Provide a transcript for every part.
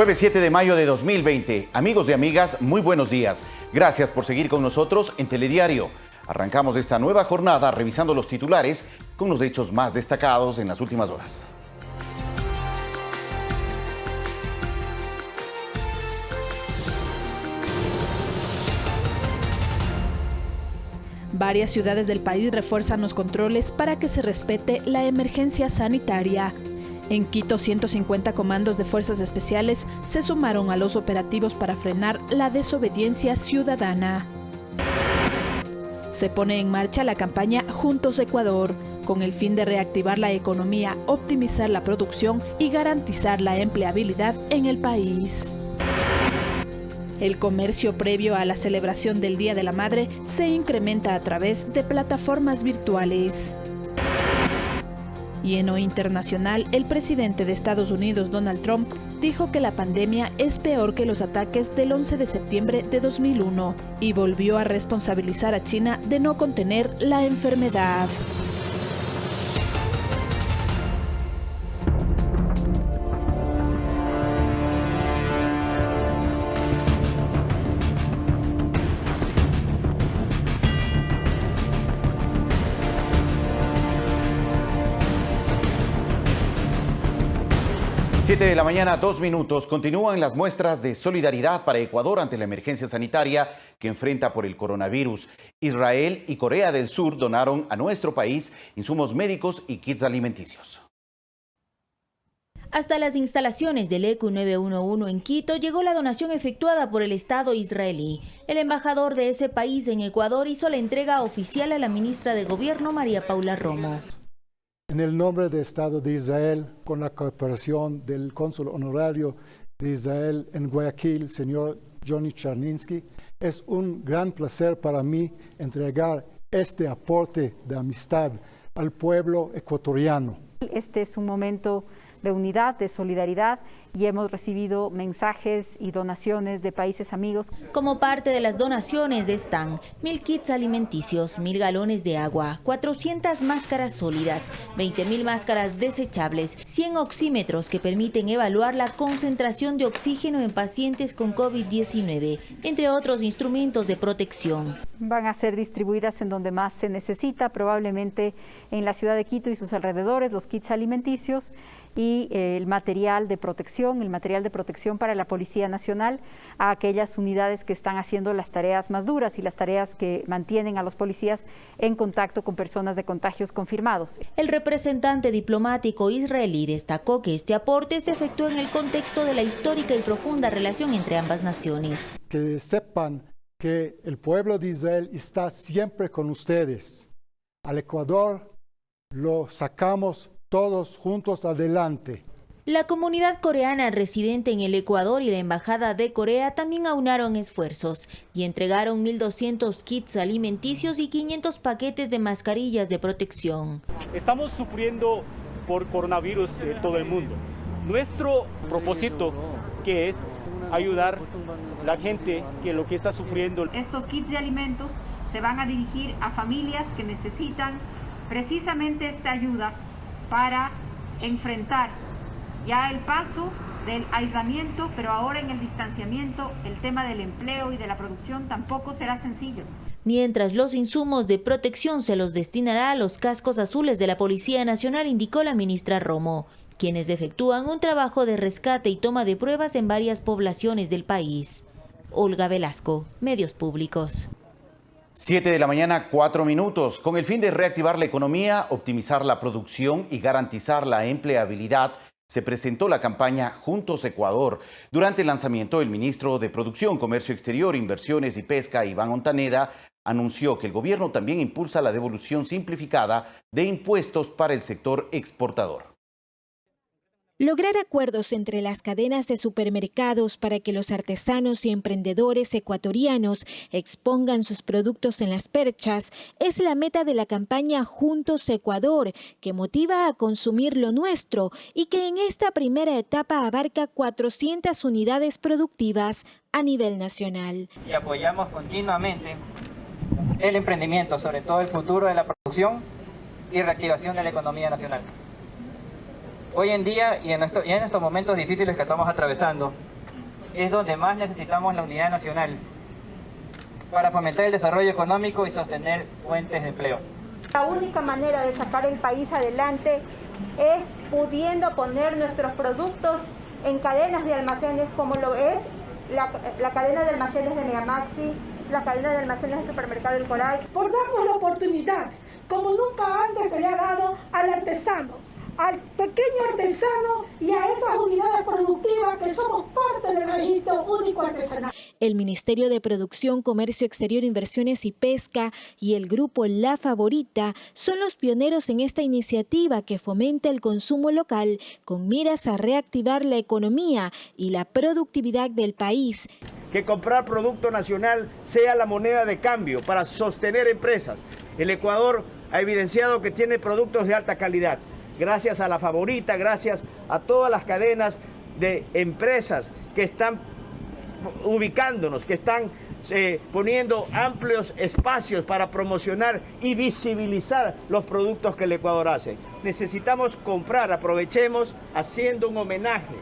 Jueves 7 de mayo de 2020. Amigos y amigas, muy buenos días. Gracias por seguir con nosotros en Telediario. Arrancamos esta nueva jornada revisando los titulares con los hechos más destacados en las últimas horas. Varias ciudades del país refuerzan los controles para que se respete la emergencia sanitaria. En Quito, 150 comandos de fuerzas especiales se sumaron a los operativos para frenar la desobediencia ciudadana. Se pone en marcha la campaña Juntos Ecuador, con el fin de reactivar la economía, optimizar la producción y garantizar la empleabilidad en el país. El comercio previo a la celebración del Día de la Madre se incrementa a través de plataformas virtuales. Y en lo internacional, el presidente de Estados Unidos, Donald Trump, dijo que la pandemia es peor que los ataques del 11 de septiembre de 2001 y volvió a responsabilizar a China de no contener la enfermedad. Siete de la mañana, 2 minutos. Continúan las muestras de solidaridad para Ecuador ante la emergencia sanitaria que enfrenta por el coronavirus. Israel y Corea del Sur donaron a nuestro país insumos médicos y kits alimenticios. Hasta las instalaciones del ECU 911 en Quito llegó la donación efectuada por el Estado israelí. El embajador de ese país en Ecuador hizo la entrega oficial a la ministra de Gobierno, María Paula Romo. En el nombre del Estado de Israel, con la cooperación del cónsul honorario de Israel en Guayaquil, señor Johnny Charninsky, es un gran placer para mí entregar este aporte de amistad al pueblo ecuatoriano. Este es un momento de unidad, de solidaridad, y hemos recibido mensajes y donaciones de países amigos. Como parte de las donaciones están 1.000 kits alimenticios, 1.000 galones de agua, 400 máscaras sólidas, 20.000 máscaras desechables, 100 oxímetros que permiten evaluar la concentración de oxígeno en pacientes con COVID-19, entre otros instrumentos de protección. Van a ser distribuidas en donde más se necesita, probablemente en la ciudad de Quito y sus alrededores, los kits alimenticios y el material de protección para la Policía Nacional, a aquellas unidades que están haciendo las tareas más duras y las tareas que mantienen a los policías en contacto con personas de contagios confirmados. El representante diplomático israelí destacó que este aporte se efectuó en el contexto de la histórica y profunda relación entre ambas naciones. Que sepan que el pueblo de Israel está siempre con ustedes. Al Ecuador lo sacamos todos juntos adelante. La comunidad coreana residente en el Ecuador y la Embajada de Corea también aunaron esfuerzos y entregaron 1.200 kits alimenticios y 500 paquetes de mascarillas de protección. Estamos sufriendo por coronavirus en todo el mundo. Nuestro propósito, que es ayudar a la gente que lo que está sufriendo. Estos kits de alimentos se van a dirigir a familias que necesitan precisamente esta ayuda para enfrentar ya el paso del aislamiento, pero ahora en el distanciamiento, el tema del empleo y de la producción tampoco será sencillo. Mientras los insumos de protección se los destinará a los cascos azules de la Policía Nacional, indicó la ministra Romo, quienes efectúan un trabajo de rescate y toma de pruebas en varias poblaciones del país. Olga Velasco, Medios Públicos. 7 de la mañana, 4 minutos. Con el fin de reactivar la economía, optimizar la producción y garantizar la empleabilidad, se presentó la campaña Juntos Ecuador. Durante el lanzamiento, el ministro de Producción, Comercio Exterior, Inversiones y Pesca, Iván Ontaneda, anunció que el gobierno también impulsa la devolución simplificada de impuestos para el sector exportador. Lograr acuerdos entre las cadenas de supermercados para que los artesanos y emprendedores ecuatorianos expongan sus productos en las perchas es la meta de la campaña Juntos Ecuador, que motiva a consumir lo nuestro y que en esta primera etapa abarca 400 unidades productivas a nivel nacional. Y apoyamos continuamente el emprendimiento, sobre todo el futuro de la producción y reactivación de la economía nacional. Hoy en día y en estos momentos difíciles que estamos atravesando, es donde más necesitamos la unidad nacional para fomentar el desarrollo económico y sostener fuentes de empleo. La única manera de sacar el país adelante es pudiendo poner nuestros productos en cadenas de almacenes como lo es la cadena de almacenes de Megamaxi, la cadena de almacenes de Supermercado El Coral. Por darnos la oportunidad, como nunca antes se le ha dado al artesano, al pequeño artesano y a esas unidades productivas que somos parte del registro único artesanal. El Ministerio de Producción, Comercio Exterior, Inversiones y Pesca y el grupo La Favorita son los pioneros en esta iniciativa que fomenta el consumo local con miras a reactivar la economía y la productividad del país. Que comprar producto nacional sea la moneda de cambio para sostener empresas. El Ecuador ha evidenciado que tiene productos de alta calidad. Gracias a La Favorita, gracias a todas las cadenas de empresas que están ubicándonos, que están poniendo amplios espacios para promocionar y visibilizar los productos que el Ecuador hace. Necesitamos comprar, aprovechemos haciendo un homenaje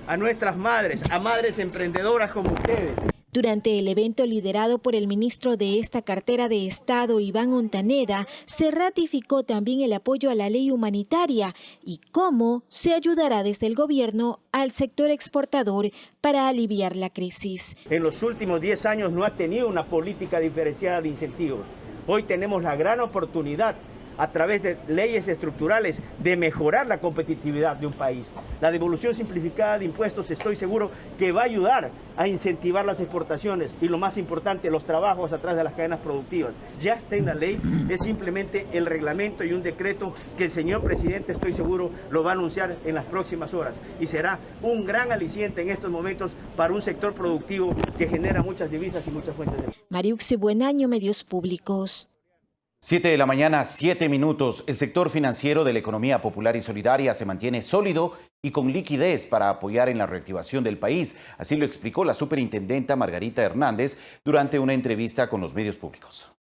a nuestras madres, a madres emprendedoras como ustedes. Durante el evento liderado por el ministro de esta cartera de Estado, Iván Ontaneda, se ratificó también el apoyo a la ley humanitaria y cómo se ayudará desde el gobierno al sector exportador para aliviar la crisis. En los últimos 10 años no ha tenido una política diferenciada de incentivos. Hoy tenemos la gran oportunidad, a través de leyes estructurales, de mejorar la competitividad de un país. La devolución simplificada de impuestos, estoy seguro que va a ayudar a incentivar las exportaciones y, lo más importante, los trabajos atrás de las cadenas productivas. Ya está en la ley, es simplemente el reglamento y un decreto que el señor presidente, estoy seguro, lo va a anunciar en las próximas horas y será un gran aliciente en estos momentos para un sector productivo que genera muchas divisas y muchas fuentes de... Mariuxi Buenaño, Medios Públicos. 7 de la mañana, 7 minutos. El sector financiero de la economía popular y solidaria se mantiene sólido y con liquidez para apoyar en la reactivación del país. Así lo explicó la superintendenta Margarita Hernández durante una entrevista con los medios públicos.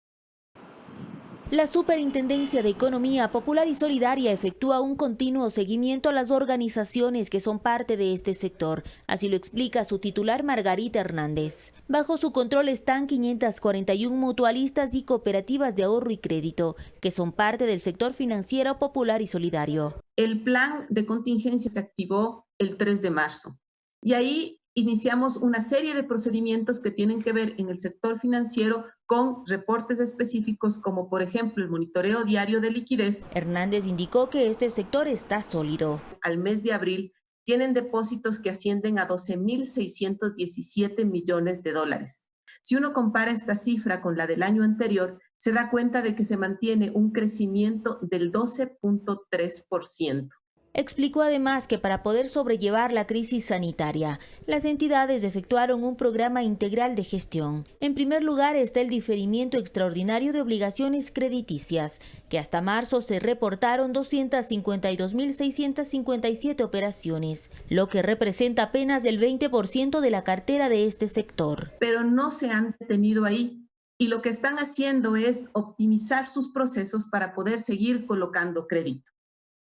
La Superintendencia de Economía Popular y Solidaria efectúa un continuo seguimiento a las organizaciones que son parte de este sector. Así lo explica su titular Margarita Hernández. Bajo su control están 541 mutualistas y cooperativas de ahorro y crédito, que son parte del sector financiero popular y solidario. El plan de contingencia se activó el 3 de marzo y ahí iniciamos una serie de procedimientos que tienen que ver en el sector financiero con reportes específicos como por ejemplo el monitoreo diario de liquidez. Hernández indicó que este sector está sólido. Al mes de abril tienen depósitos que ascienden a 12.617 millones de dólares. Si uno compara esta cifra con la del año anterior, se da cuenta de que se mantiene un crecimiento del 12.3%. Explicó además que para poder sobrellevar la crisis sanitaria, las entidades efectuaron un programa integral de gestión. En primer lugar está el diferimiento extraordinario de obligaciones crediticias, que hasta marzo se reportaron 252.657 operaciones, lo que representa apenas el 20% de la cartera de este sector. Pero no se han detenido ahí y lo que están haciendo es optimizar sus procesos para poder seguir colocando crédito.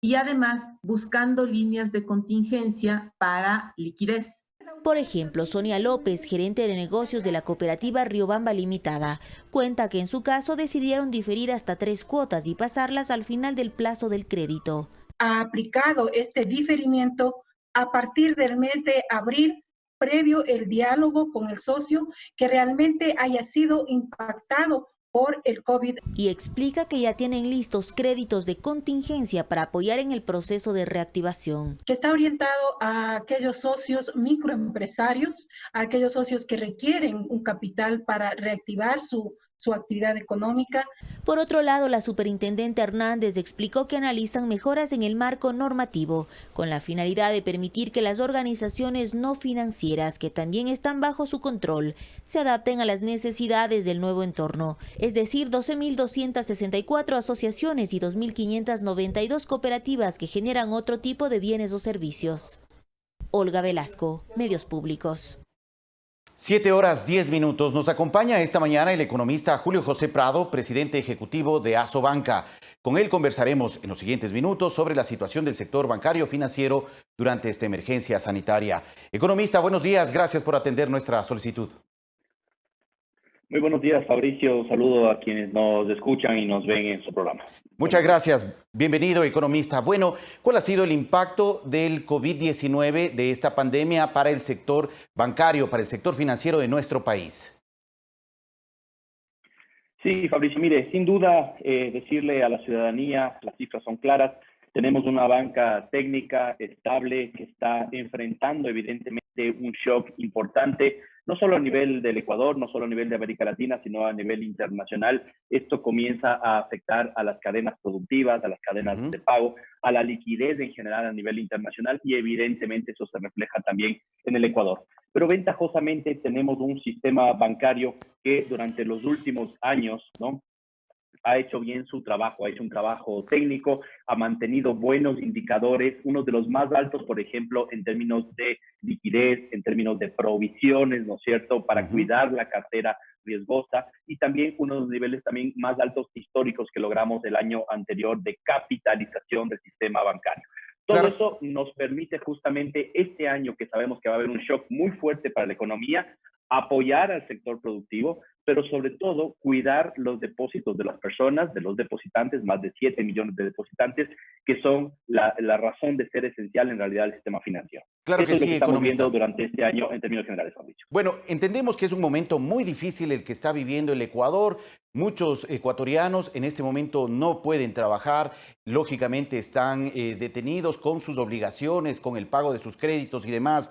Y además buscando líneas de contingencia para liquidez. Por ejemplo, Sonia López, gerente de negocios de la cooperativa Riobamba Limitada, cuenta que en su caso decidieron diferir hasta 3 cuotas y pasarlas al final del plazo del crédito. Ha aplicado este diferimiento a partir del mes de abril, previo el diálogo con el socio que realmente haya sido impactado por el COVID. Y explica que ya tienen listos créditos de contingencia para apoyar en el proceso de reactivación. Que está orientado a aquellos socios microempresarios, a aquellos socios que requieren un capital para reactivar su actividad económica. Por otro lado, la superintendente Hernández explicó que analizan mejoras en el marco normativo, con la finalidad de permitir que las organizaciones no financieras, que también están bajo su control, se adapten a las necesidades del nuevo entorno, es decir, 12.264 asociaciones y 2.592 cooperativas que generan otro tipo de bienes o servicios. Olga Velasco, Medios Públicos. 7:10. Nos acompaña esta mañana el economista Julio José Prado, presidente ejecutivo de Asobanca. Con él conversaremos en los siguientes minutos sobre la situación del sector bancario financiero durante esta emergencia sanitaria. Economista, buenos días. Gracias por atender nuestra solicitud. Muy buenos días, Fabricio. Saludo a quienes nos escuchan y nos ven en su programa. Muchas gracias. Bienvenido, economista. Bueno, ¿cuál ha sido el impacto del COVID-19 de esta pandemia para el sector bancario, para el sector financiero de nuestro país? Sí, Fabricio, mire, sin duda decirle a la ciudadanía, las cifras son claras. Tenemos una banca técnica estable que está enfrentando evidentemente un shock importante, no solo a nivel del Ecuador, no solo a nivel de América Latina, sino a nivel internacional. Esto comienza a afectar a las cadenas productivas, a las cadenas de pago, a la liquidez en general a nivel internacional y evidentemente eso se refleja también en el Ecuador. Pero ventajosamente tenemos un sistema bancario que durante los últimos años, ¿no?, ha hecho bien su trabajo, ha hecho un trabajo técnico, ha mantenido buenos indicadores, uno de los más altos, por ejemplo, en términos de liquidez, en términos de provisiones, ¿no es cierto?, para cuidar la cartera riesgosa, y también uno de los niveles también más altos históricos que logramos el año anterior de capitalización del sistema bancario. Todo eso nos permite justamente este año, que sabemos que va a haber un shock muy fuerte para la economía, apoyar al sector productivo, pero sobre todo cuidar los depósitos de las personas, de los depositantes, más de 7 millones de depositantes, que son la razón de ser esencial en realidad del sistema financiero. Claro Eso que es lo sí, que estamos economista. viendo durante este año en términos generales, Fabricio. Bueno, entendemos que es un momento muy difícil el que está viviendo el Ecuador. Muchos ecuatorianos en este momento no pueden trabajar, lógicamente están detenidos con sus obligaciones, con el pago de sus créditos y demás.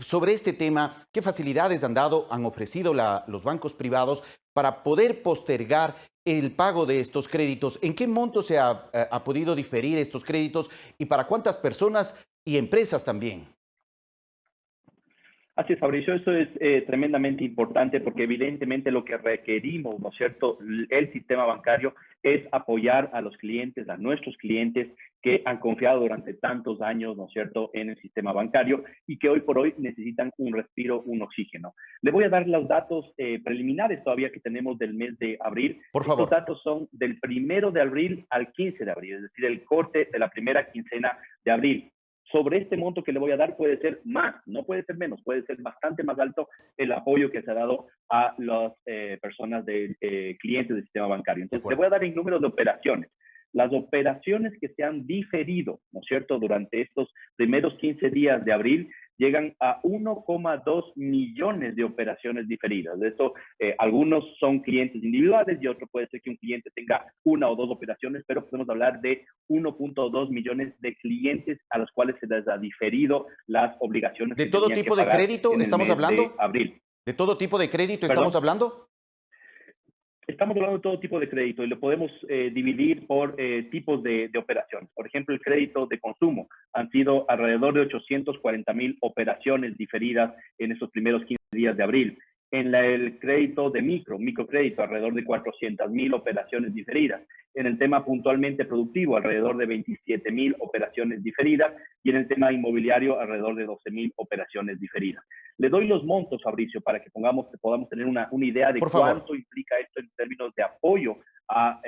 Sobre este tema, ¿qué facilidades han ofrecido los bancos privados para poder postergar el pago de estos créditos? ¿En qué monto se ha podido diferir estos créditos y para cuántas personas y empresas también? Así es, Fabricio, eso es tremendamente importante porque evidentemente lo que requerimos, ¿no es cierto?, el sistema bancario es apoyar a los clientes, a nuestros clientes que han confiado durante tantos años, ¿no es cierto?, en el sistema bancario y que hoy por hoy necesitan un respiro, un oxígeno. Le voy a dar los datos preliminares todavía que tenemos del mes de abril. Por favor. Estos datos son del 1 de abril al 15 de abril, es decir, el corte de la primera quincena de abril. Sobre este monto que le voy a dar puede ser más, no puede ser menos, puede ser bastante más alto el apoyo que se ha dado a las personas clientes del sistema bancario. Entonces, le voy a dar en número de operaciones. Las operaciones que se han diferido, ¿no es cierto?, durante estos primeros 15 días de abril, llegan a 1,2 millones de operaciones diferidas. De esto, algunos son clientes individuales y otro puede ser que un cliente tenga una o dos operaciones, pero podemos hablar de 1,2 millones de clientes a los cuales se les ha diferido las obligaciones. ¿De todo tipo de crédito estamos hablando? De abril. ¿De todo tipo de crédito estamos hablando? Estamos hablando de todo tipo de crédito y lo podemos dividir por tipos de operaciones. Por ejemplo, el crédito de consumo. Han sido alrededor de 840,000 operaciones diferidas en estos primeros 15 días de abril. En el crédito de microcrédito, alrededor de 400,000 operaciones diferidas. En el tema puntualmente productivo, alrededor de 27,000 operaciones diferidas. Y en el tema inmobiliario, alrededor de 12,000 operaciones diferidas. Le doy los montos, Fabricio, para que podamos tener una idea de cuánto implica esto en términos de apoyo a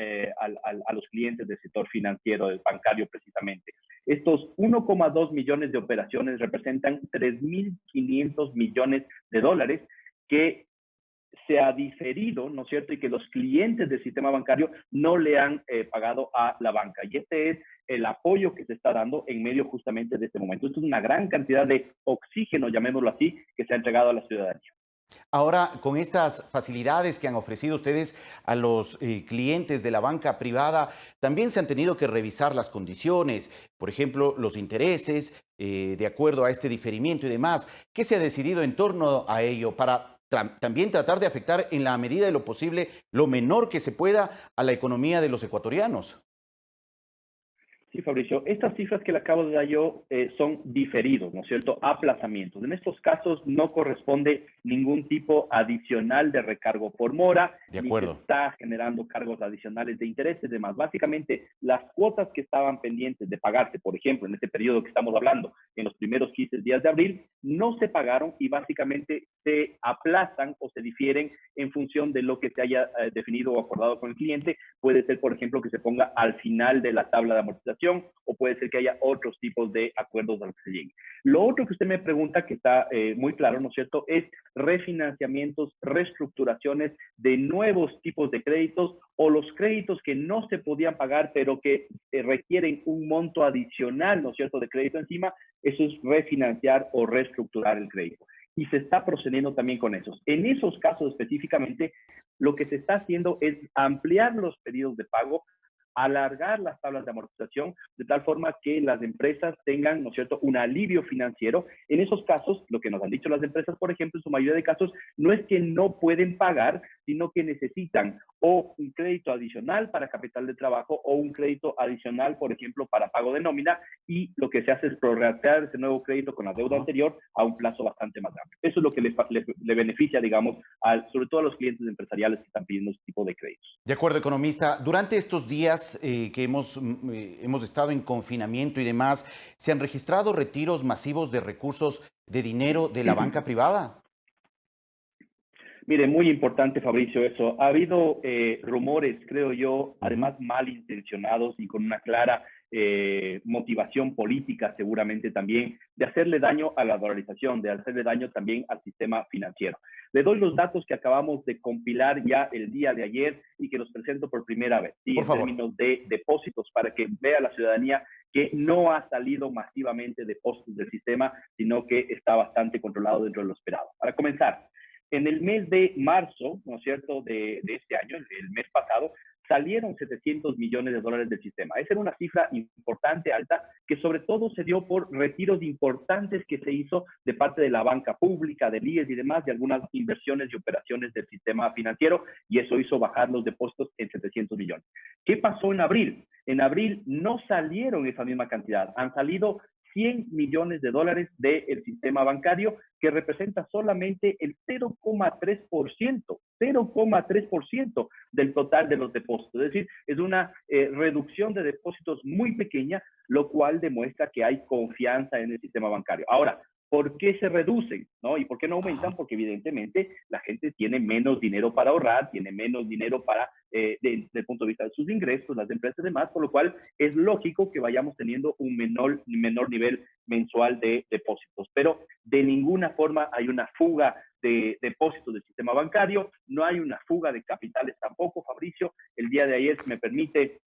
los clientes del sector financiero, del bancario precisamente. Estos 1,2 millones de operaciones representan 3.500 millones de dólares que se ha diferido, ¿no es cierto?, y que los clientes del sistema bancario no le han pagado a la banca. Y este es el apoyo que se está dando en medio justamente de este momento. Esto es una gran cantidad de oxígeno, llamémoslo así, que se ha entregado a la ciudadanía. Ahora, con estas facilidades que han ofrecido ustedes a los clientes de la banca privada, también se han tenido que revisar las condiciones, por ejemplo, los intereses, de acuerdo a este diferimiento y demás. ¿Qué se ha decidido en torno a ello para también tratar de afectar en la medida de lo posible, lo menor que se pueda, a la economía de los ecuatorianos? Sí, Fabricio, estas cifras que le acabo de dar yo son diferidos, ¿no es cierto? Aplazamientos. En estos casos no corresponde ningún tipo adicional de recargo por mora, De ni acuerdo. se está generando cargos adicionales de intereses y demás. Básicamente, las cuotas que estaban pendientes de pagarse, por ejemplo, en este periodo que estamos hablando, en los primeros 15 días de abril, no se pagaron y básicamente se aplazan o se difieren en función de lo que se haya definido o acordado con el cliente. Puede ser, por ejemplo, que se ponga al final de la tabla de amortización, o puede ser que haya otros tipos de acuerdos a los que se llegue. Lo otro que usted me pregunta, que está muy claro, ¿no es cierto?, es refinanciamientos, reestructuraciones de nuevos tipos de créditos o los créditos que no se podían pagar, pero que requieren un monto adicional, ¿no es cierto?, de crédito encima. Eso es refinanciar o reestructurar el crédito. Y se está procediendo también con esos. En esos casos específicamente, lo que se está haciendo es ampliar los pedidos de pago, alargar las tablas de amortización de tal forma que las empresas tengan, ¿no es cierto?, un alivio financiero. En esos casos, lo que nos han dicho las empresas, por ejemplo, en su mayoría de casos, no es que no pueden pagar, sino que necesitan o un crédito adicional para capital de trabajo o un crédito adicional, por ejemplo, para pago de nómina, y lo que se hace es prorratear ese nuevo crédito con la deuda anterior a un plazo bastante más amplio. Eso es lo que le beneficia, digamos, sobre todo a los clientes empresariales que están pidiendo este tipo de créditos. De acuerdo, economista. Durante estos días que hemos estado en confinamiento y demás, ¿se han registrado retiros masivos de recursos de dinero de la banca privada? Mire, muy importante, Fabricio, eso. Ha habido rumores, creo yo, además malintencionados y con una clara motivación política seguramente también, de hacerle daño a la dolarización, de hacerle daño también al sistema financiero. Le doy los datos que acabamos de compilar ya el día de ayer y que los presento por primera vez, ¿sí? En términos de depósitos, para que vea la ciudadanía que no ha salido masivamente depósitos del sistema, sino que está bastante controlado dentro de lo esperado. Para comenzar, en el mes de marzo, ¿no es cierto?, de este año, el mes pasado, salieron 700 millones de dólares del sistema. Esa era una cifra importante, alta, que sobre todo se dio por retiros importantes que se hizo de parte de la banca pública, del IES y demás, de algunas inversiones y operaciones del sistema financiero, y eso hizo bajar los depósitos en 700 millones. ¿Qué pasó en abril? En abril no salieron esa misma cantidad, han salido 100 millones de dólares del sistema bancario, que representa solamente el 0,3% del total de los depósitos. Es decir, es una reducción de depósitos muy pequeña, lo cual demuestra que hay confianza en el sistema bancario. Ahora, ¿por qué se reducen? ¿No? ¿Y por qué no aumentan? Porque evidentemente la gente tiene menos dinero para ahorrar, tiene menos dinero para, desde el punto de vista de sus ingresos, las empresas y demás, por lo cual es lógico que vayamos teniendo un menor nivel mensual de depósitos. Pero de ninguna forma hay una fuga de depósitos del sistema bancario, no hay una fuga de capitales tampoco, Fabricio. El día de ayer, si me permite,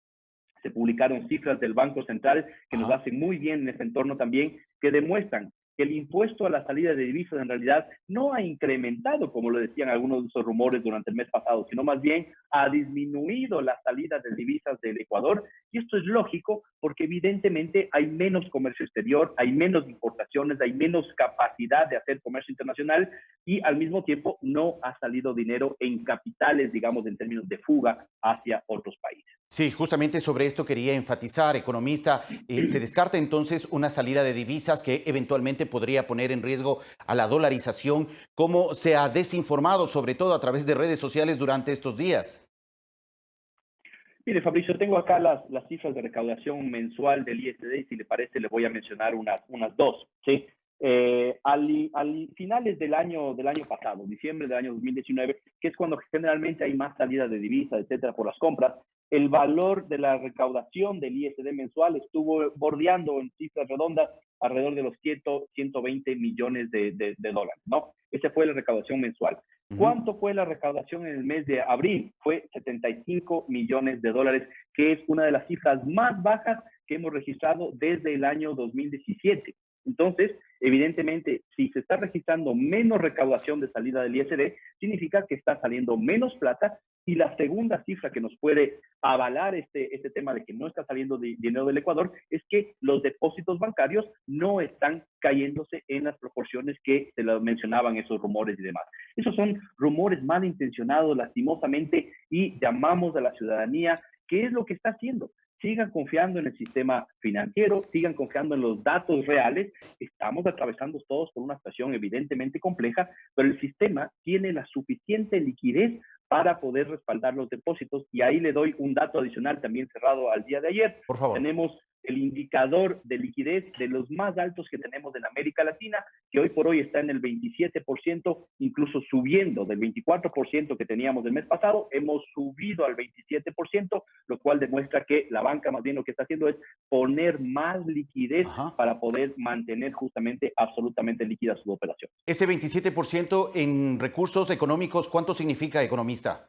se publicaron cifras del Banco Central que nos hacen muy bien en este entorno también, que demuestran que el impuesto a la salida de divisas en realidad no ha incrementado, como lo decían algunos de esos rumores durante el mes pasado, sino más bien ha disminuido la salida de divisas del Ecuador. Y esto es lógico porque evidentemente hay menos comercio exterior, hay menos importaciones, hay menos capacidad de hacer comercio internacional y al mismo tiempo no ha salido dinero en capitales, digamos, en términos de fuga hacia otros países. Sí, justamente sobre esto quería enfatizar, economista. ¿Se descarta entonces una salida de divisas que eventualmente podría poner en riesgo a la dolarización? ¿Cómo se ha desinformado, sobre todo a través de redes sociales durante estos días? Mire, Fabricio, tengo acá las cifras de recaudación mensual del ISD y si le parece le voy a mencionar unas dos, ¿sí? Al finales del año pasado, diciembre del año 2019, que es cuando generalmente hay más salida de divisas, etcétera, por las compras, el valor de la recaudación del ISD mensual estuvo bordeando en cifras redondas alrededor de los 120 millones de dólares, ¿no? Esa fue la recaudación mensual. ¿Cuánto fue la recaudación en el mes de abril? Fue 75 millones de dólares, que es una de las cifras más bajas que hemos registrado desde el año 2017. Entonces, evidentemente, si se está registrando menos recaudación de salida del ISD, significa que está saliendo menos plata. Y la segunda cifra que nos puede avalar este tema de que no está saliendo dinero del Ecuador es que los depósitos bancarios no están cayéndose en las proporciones que se lo mencionaban esos rumores y demás. Esos son rumores malintencionados, lastimosamente, y llamamos a la ciudadanía. ¿Qué es lo que está haciendo? sigan confiando en el sistema financiero, sigan confiando en los datos reales. Estamos atravesando todos por una situación evidentemente compleja, pero el sistema tiene la suficiente liquidez para poder respaldar los depósitos. Y ahí le doy un dato adicional también cerrado al día de ayer. Por favor. Tenemos el indicador de liquidez de los más altos que tenemos en América Latina, que hoy por hoy está en el 27%, incluso subiendo del 24% que teníamos el mes pasado, hemos subido al 27%, lo cual demuestra que la banca más bien lo que está haciendo es poner más liquidez para poder mantener justamente absolutamente líquida su operación. Ese 27% en recursos económicos, ¿cuánto significa, economista?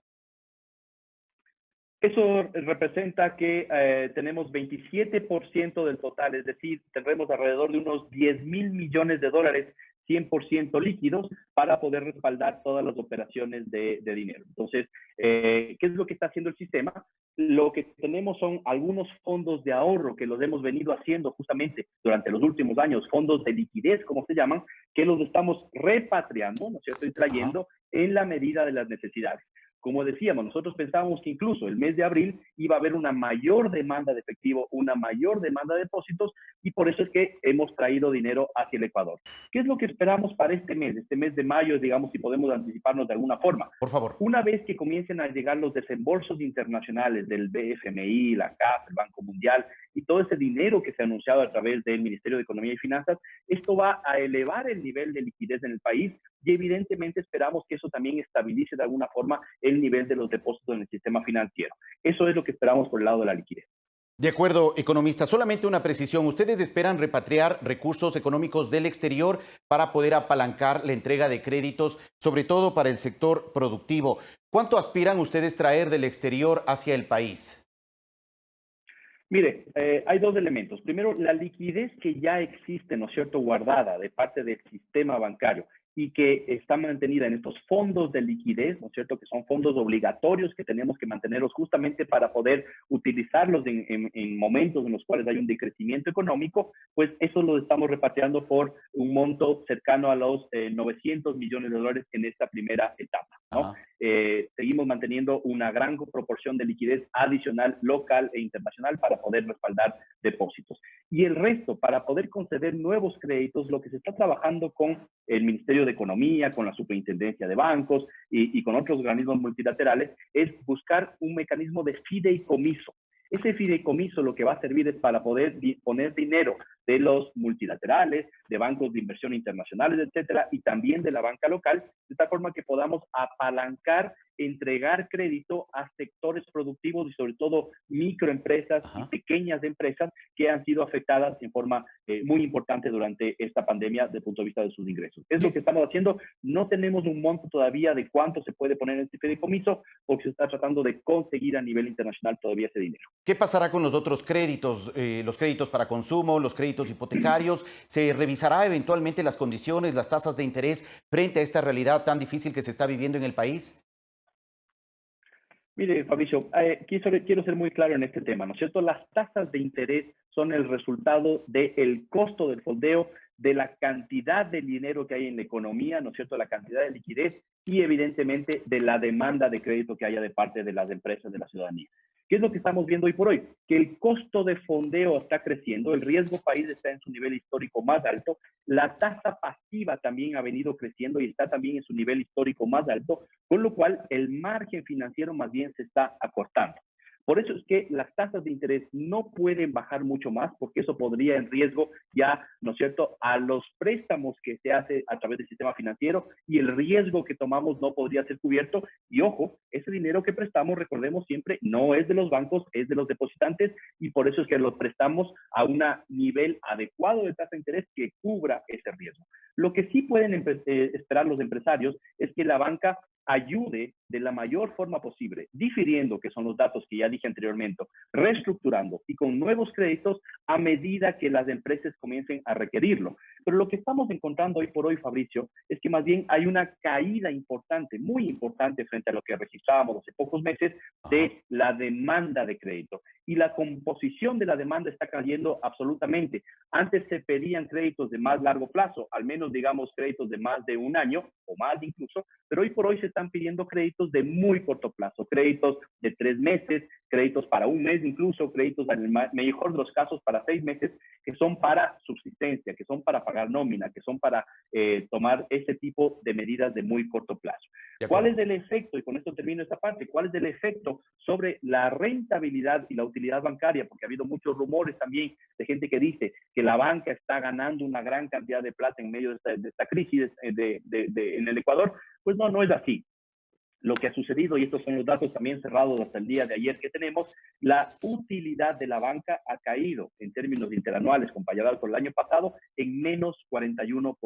Eso representa que tenemos 27% del total, es decir, tendremos alrededor de unos 10.000 millones de dólares 100% líquidos para poder respaldar todas las operaciones de dinero. Entonces, ¿qué es lo que está haciendo el sistema? Lo que tenemos son algunos fondos de ahorro que los hemos venido haciendo justamente durante los últimos años, fondos de liquidez, como se llaman, que los estamos repatriando, ¿no es cierto?, y trayendo en la medida de las necesidades. Como decíamos, nosotros pensábamos que incluso el mes de abril iba a haber una mayor demanda de efectivo, una mayor demanda de depósitos, y por eso es que hemos traído dinero hacia el Ecuador. ¿Qué es lo que esperamos para este mes de mayo, digamos, si podemos anticiparnos de alguna forma? Por favor. Una vez que comiencen a llegar los desembolsos internacionales del BFMI, la CAF, el Banco Mundial, y todo ese dinero que se ha anunciado a través del Ministerio de Economía y Finanzas, esto va a elevar el nivel de liquidez en el país y evidentemente esperamos que eso también estabilice de alguna forma el nivel de los depósitos en el sistema financiero. Eso es lo que esperamos por el lado de la liquidez. De acuerdo, economista. Solamente una precisión. ¿Ustedes esperan repatriar recursos económicos del exterior para poder apalancar la entrega de créditos, sobre todo para el sector productivo? ¿Cuánto aspiran ustedes traer del exterior hacia el país? Mire, hay dos elementos. Primero, la liquidez que ya existe, ¿no es cierto?, guardada de parte del sistema bancario y que está mantenida en estos fondos de liquidez, ¿no es cierto?, que son fondos obligatorios que tenemos que mantenerlos justamente para poder utilizarlos en momentos en los cuales hay un decrecimiento económico, pues eso lo estamos repatriando por un monto cercano a los 900 millones de dólares en esta primera etapa, ¿no? Seguimos manteniendo una gran proporción de liquidez adicional local e internacional para poder respaldar depósitos. Y el resto, para poder conceder nuevos créditos, lo que se está trabajando con el Ministerio de Economía, con la Superintendencia de Bancos y con otros organismos multilaterales, es buscar un mecanismo de fideicomiso. Ese fideicomiso lo que va a servir es para poder poner dinero de los multilaterales, de bancos de inversión internacionales, etcétera, y también de la banca local, de tal forma que podamos apalancar, entregar crédito a sectores productivos y sobre todo microempresas y pequeñas empresas que han sido afectadas en forma muy importante durante esta pandemia desde el punto de vista de sus ingresos. Es lo que estamos haciendo. No tenemos un monto todavía de cuánto se puede poner en este fideicomiso porque se está tratando de conseguir a nivel internacional todavía ese dinero. ¿Qué pasará con los otros créditos, los créditos para consumo, los créditos hipotecarios? ¿Se revisará eventualmente las condiciones, las tasas de interés frente a esta realidad tan difícil que se está viviendo en el país? Mire, Fabricio, quiero ser muy claro en este tema, ¿no es cierto? Las tasas de interés son el resultado del costo del fondeo, de la cantidad de dinero que hay en la economía, ¿no es cierto?, la cantidad de liquidez y evidentemente de la demanda de crédito que haya de parte de las empresas, de la ciudadanía. ¿Qué es lo que estamos viendo hoy por hoy? Que el costo de fondeo está creciendo, el riesgo país está en su nivel histórico más alto, la tasa pasiva también ha venido creciendo y está también en su nivel histórico más alto, con lo cual el margen financiero más bien se está acortando. Por eso es que las tasas de interés no pueden bajar mucho más, porque eso podría en riesgo ya, ¿no es cierto?, a los préstamos que se hace a través del sistema financiero y el riesgo que tomamos no podría ser cubierto. Y ojo, ese dinero que prestamos, recordemos siempre, no es de los bancos, es de los depositantes y por eso es que los prestamos a un nivel adecuado de tasa de interés que cubra ese riesgo. Lo que sí pueden esperar los empresarios es que la banca ayude de la mayor forma posible, difiriendo, que son los datos que ya dije anteriormente, reestructurando y con nuevos créditos a medida que las empresas comiencen a requerirlo. Pero lo que estamos encontrando hoy por hoy, Fabricio, es que más bien hay una caída importante, muy importante frente a lo que registrábamos hace pocos meses de la demanda de crédito. Y la composición de la demanda está cayendo absolutamente. Antes se pedían créditos de más largo plazo, al menos digamos créditos de más de un año o más incluso, pero hoy por hoy se están pidiendo créditos créditos de muy corto plazo, créditos de 3 meses, créditos para 1 mes, incluso créditos en el mejor de los casos para 6 meses, que son para subsistencia, que son para pagar nómina, que son para tomar ese tipo de medidas de muy corto plazo. ¿Cuál es el efecto? Y con esto termino esta parte. ¿Cuál es el efecto sobre la rentabilidad y la utilidad bancaria? Porque ha habido muchos rumores también de gente que dice que la banca está ganando una gran cantidad de plata en medio de esta crisis en el Ecuador. Pues no es así. Lo que ha sucedido, y estos son los datos también cerrados hasta el día de ayer que tenemos, la utilidad de la banca ha caído en términos interanuales comparado con el año pasado en menos 41%.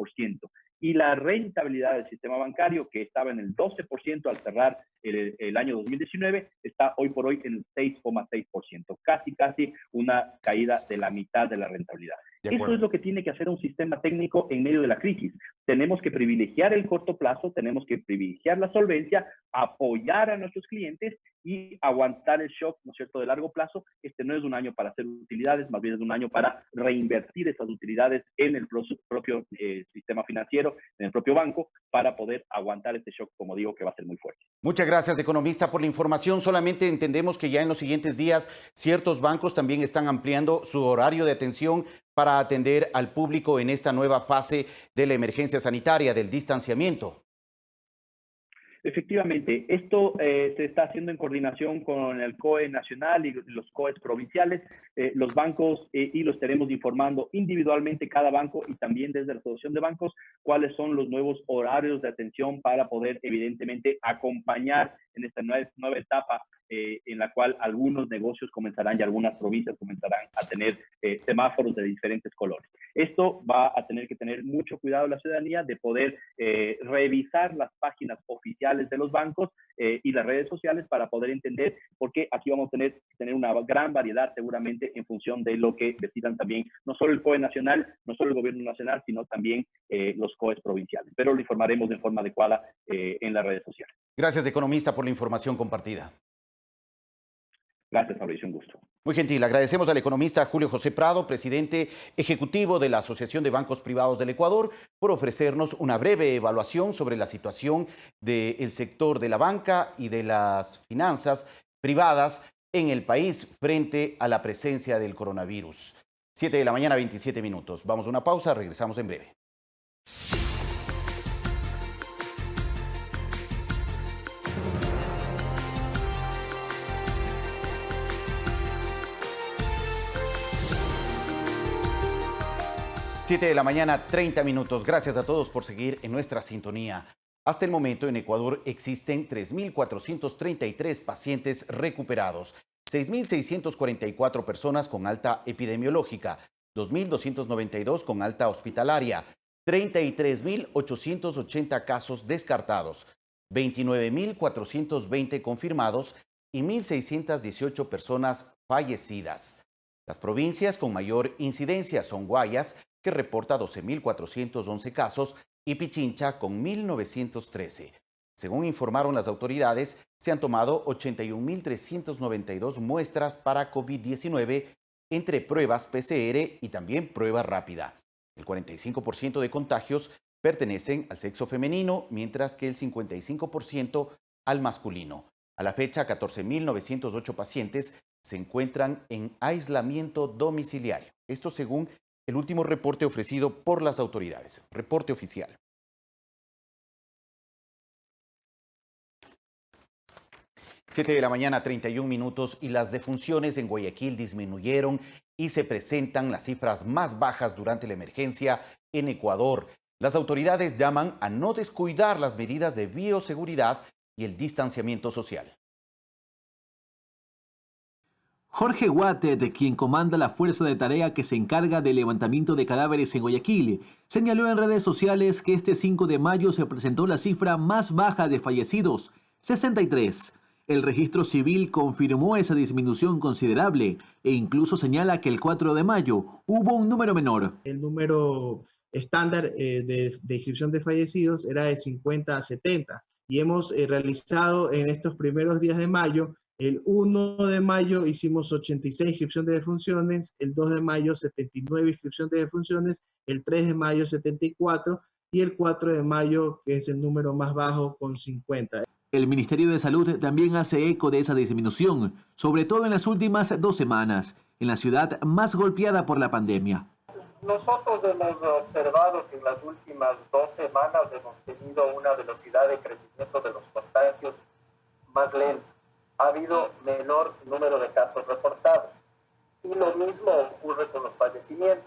Y la rentabilidad del sistema bancario, que estaba en el 12% al cerrar el año 2019, está hoy por hoy en el 6,6%. Casi una caída de la mitad de la rentabilidad. Eso es lo que tiene que hacer un sistema técnico en medio de la crisis. Tenemos que privilegiar el corto plazo, tenemos que privilegiar la solvencia, apoyar a nuestros clientes y aguantar el shock, ¿no es cierto?, de largo plazo. Este no es un año para hacer utilidades, más bien es un año para reinvertir esas utilidades en el propio sistema financiero, en el propio banco, para poder aguantar este shock, como digo, que va a ser muy fuerte. Muchas gracias, economista, por la información. Solamente entendemos que ya en los siguientes días ciertos bancos también están ampliando su horario de atención para atender al público en esta nueva fase de la emergencia sanitaria, del distanciamiento. Efectivamente, esto se está haciendo en coordinación con el COE nacional y los COEs provinciales. Los bancos y los estaremos informando individualmente cada banco y también desde la Asociación de Bancos cuáles son los nuevos horarios de atención para poder evidentemente acompañar en esta nueva etapa en la cual algunos negocios comenzarán y algunas provincias comenzarán a tener semáforos de diferentes colores. Esto va a tener que tener mucho cuidado la ciudadanía de poder revisar las páginas oficiales de los bancos y las redes sociales para poder entender, porque aquí vamos a tener una gran variedad seguramente en función de lo que decidan también, no solo el COE nacional, no solo el gobierno nacional, sino también los COEs provinciales. Pero lo informaremos de forma adecuada en las redes sociales. Gracias, economista, por la información compartida. Gracias, Fabricio, un gusto. Muy gentil. Agradecemos al economista Julio José Prado, presidente ejecutivo de la Asociación de Bancos Privados del Ecuador, por ofrecernos una breve evaluación sobre la situación del sector de la banca y de las finanzas privadas en el país frente a la presencia del coronavirus. 7 de la mañana, 27 minutos. Vamos a una pausa, regresamos en breve. Siete de la mañana, 30 minutos. Gracias a todos por seguir en nuestra sintonía. Hasta el momento en Ecuador existen 3.433 pacientes recuperados, 6.644 personas con alta epidemiológica, 2.292 con alta hospitalaria, 33.880 casos descartados, 29.420 confirmados y 1.618 personas fallecidas. Las provincias con mayor incidencia son Guayas, que reporta 12.411 casos, y Pichincha con 1.913. Según informaron las autoridades, se han tomado 81.392 muestras para COVID-19 entre pruebas PCR y también prueba rápida. El 45% de contagios pertenecen al sexo femenino, mientras que el 55% al masculino. A la fecha, 14.908 pacientes se encuentran en aislamiento domiciliario. Esto según el último reporte ofrecido por las autoridades. Reporte oficial. Siete de la mañana, 31 minutos, y las defunciones en Guayaquil disminuyeron y se presentan las cifras más bajas durante la emergencia en Ecuador. Las autoridades llaman a no descuidar las medidas de bioseguridad y el distanciamiento social. Jorge Guate, de quien comanda la fuerza de tarea que se encarga del levantamiento de cadáveres en Guayaquil, señaló en redes sociales que este 5 de mayo se presentó la cifra más baja de fallecidos, 63. El registro civil confirmó esa disminución considerable e incluso señala que el 4 de mayo hubo un número menor. El número estándar de inscripción de fallecidos era de 50 a 70 y hemos realizado en estos primeros días de mayo. El 1 de mayo hicimos 86 inscripciones de defunciones, el 2 de mayo 79 inscripciones de defunciones, el 3 de mayo 74 y el 4 de mayo, que es el número más bajo, con 50. El Ministerio de Salud también hace eco de esa disminución, sobre todo en las últimas 2 semanas, en la ciudad más golpeada por la pandemia. Nosotros hemos observado que en las últimas 2 semanas hemos tenido una velocidad de crecimiento de los contagios más lenta. Ha habido menor número de casos reportados. Y lo mismo ocurre con los fallecimientos,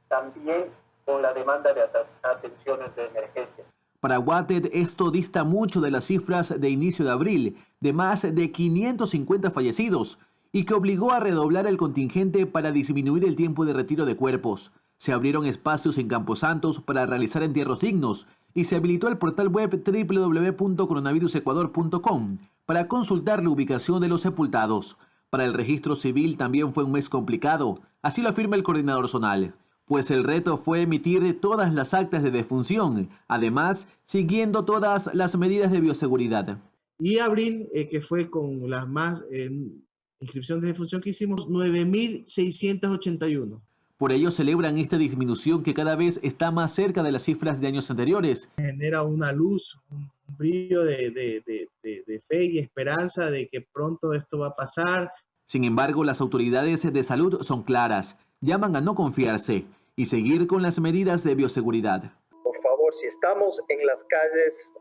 también con la demanda de atenciones de emergencias. Para Watted, esto dista mucho de las cifras de inicio de abril, de más de 550 fallecidos, y que obligó a redoblar el contingente para disminuir el tiempo de retiro de cuerpos. Se abrieron espacios en Camposantos para realizar entierros dignos y se habilitó el portal web www.coronavirusecuador.com para consultar la ubicación de los sepultados. Para el registro civil también fue un mes complicado, así lo afirma el coordinador zonal, pues el reto fue emitir todas las actas de defunción, además siguiendo todas las medidas de bioseguridad. Y abril, que fue con las más inscripciones de defunción que hicimos, 9.681. Por ello celebran esta disminución que cada vez está más cerca de las cifras de años anteriores. Genera una luz, un brillo de fe y esperanza de que pronto esto va a pasar. Sin embargo, las autoridades de salud son claras, llaman a no confiarse y seguir con las medidas de bioseguridad. Por favor, si estamos en las calles,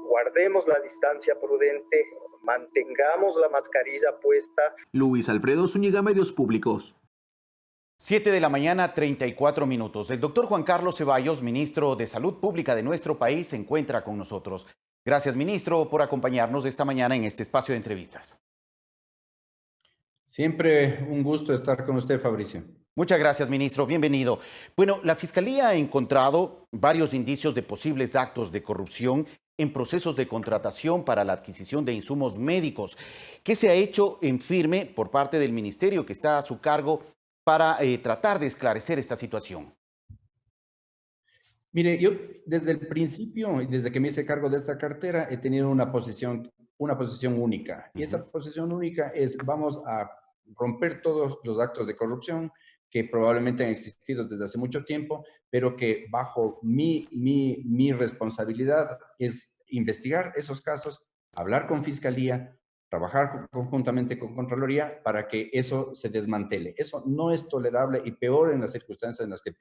guardemos la distancia prudente, mantengamos la mascarilla puesta. Luis Alfredo Zúñiga, Medios Públicos. 7 de la mañana, 34 minutos. El doctor Juan Carlos Ceballos, ministro de Salud Pública de nuestro país, se encuentra con nosotros. Gracias, ministro, por acompañarnos esta mañana en este espacio de entrevistas. Siempre un gusto estar con usted, Fabricio. Muchas gracias, ministro. Bienvenido. Bueno, la Fiscalía ha encontrado varios indicios de posibles actos de corrupción en procesos de contratación para la adquisición de insumos médicos. ¿Qué se ha hecho en firme por parte del ministerio que está a su cargo para tratar de esclarecer esta situación? Mire, yo desde el principio y desde que me hice cargo de esta cartera he tenido una posición única. Y esa posición única es: vamos a romper todos los actos de corrupción que probablemente han existido desde hace mucho tiempo, pero que bajo mi responsabilidad es investigar esos casos, hablar con Fiscalía, trabajar conjuntamente con Contraloría para que eso se desmantele. Eso no es tolerable y peor en las circunstancias en las que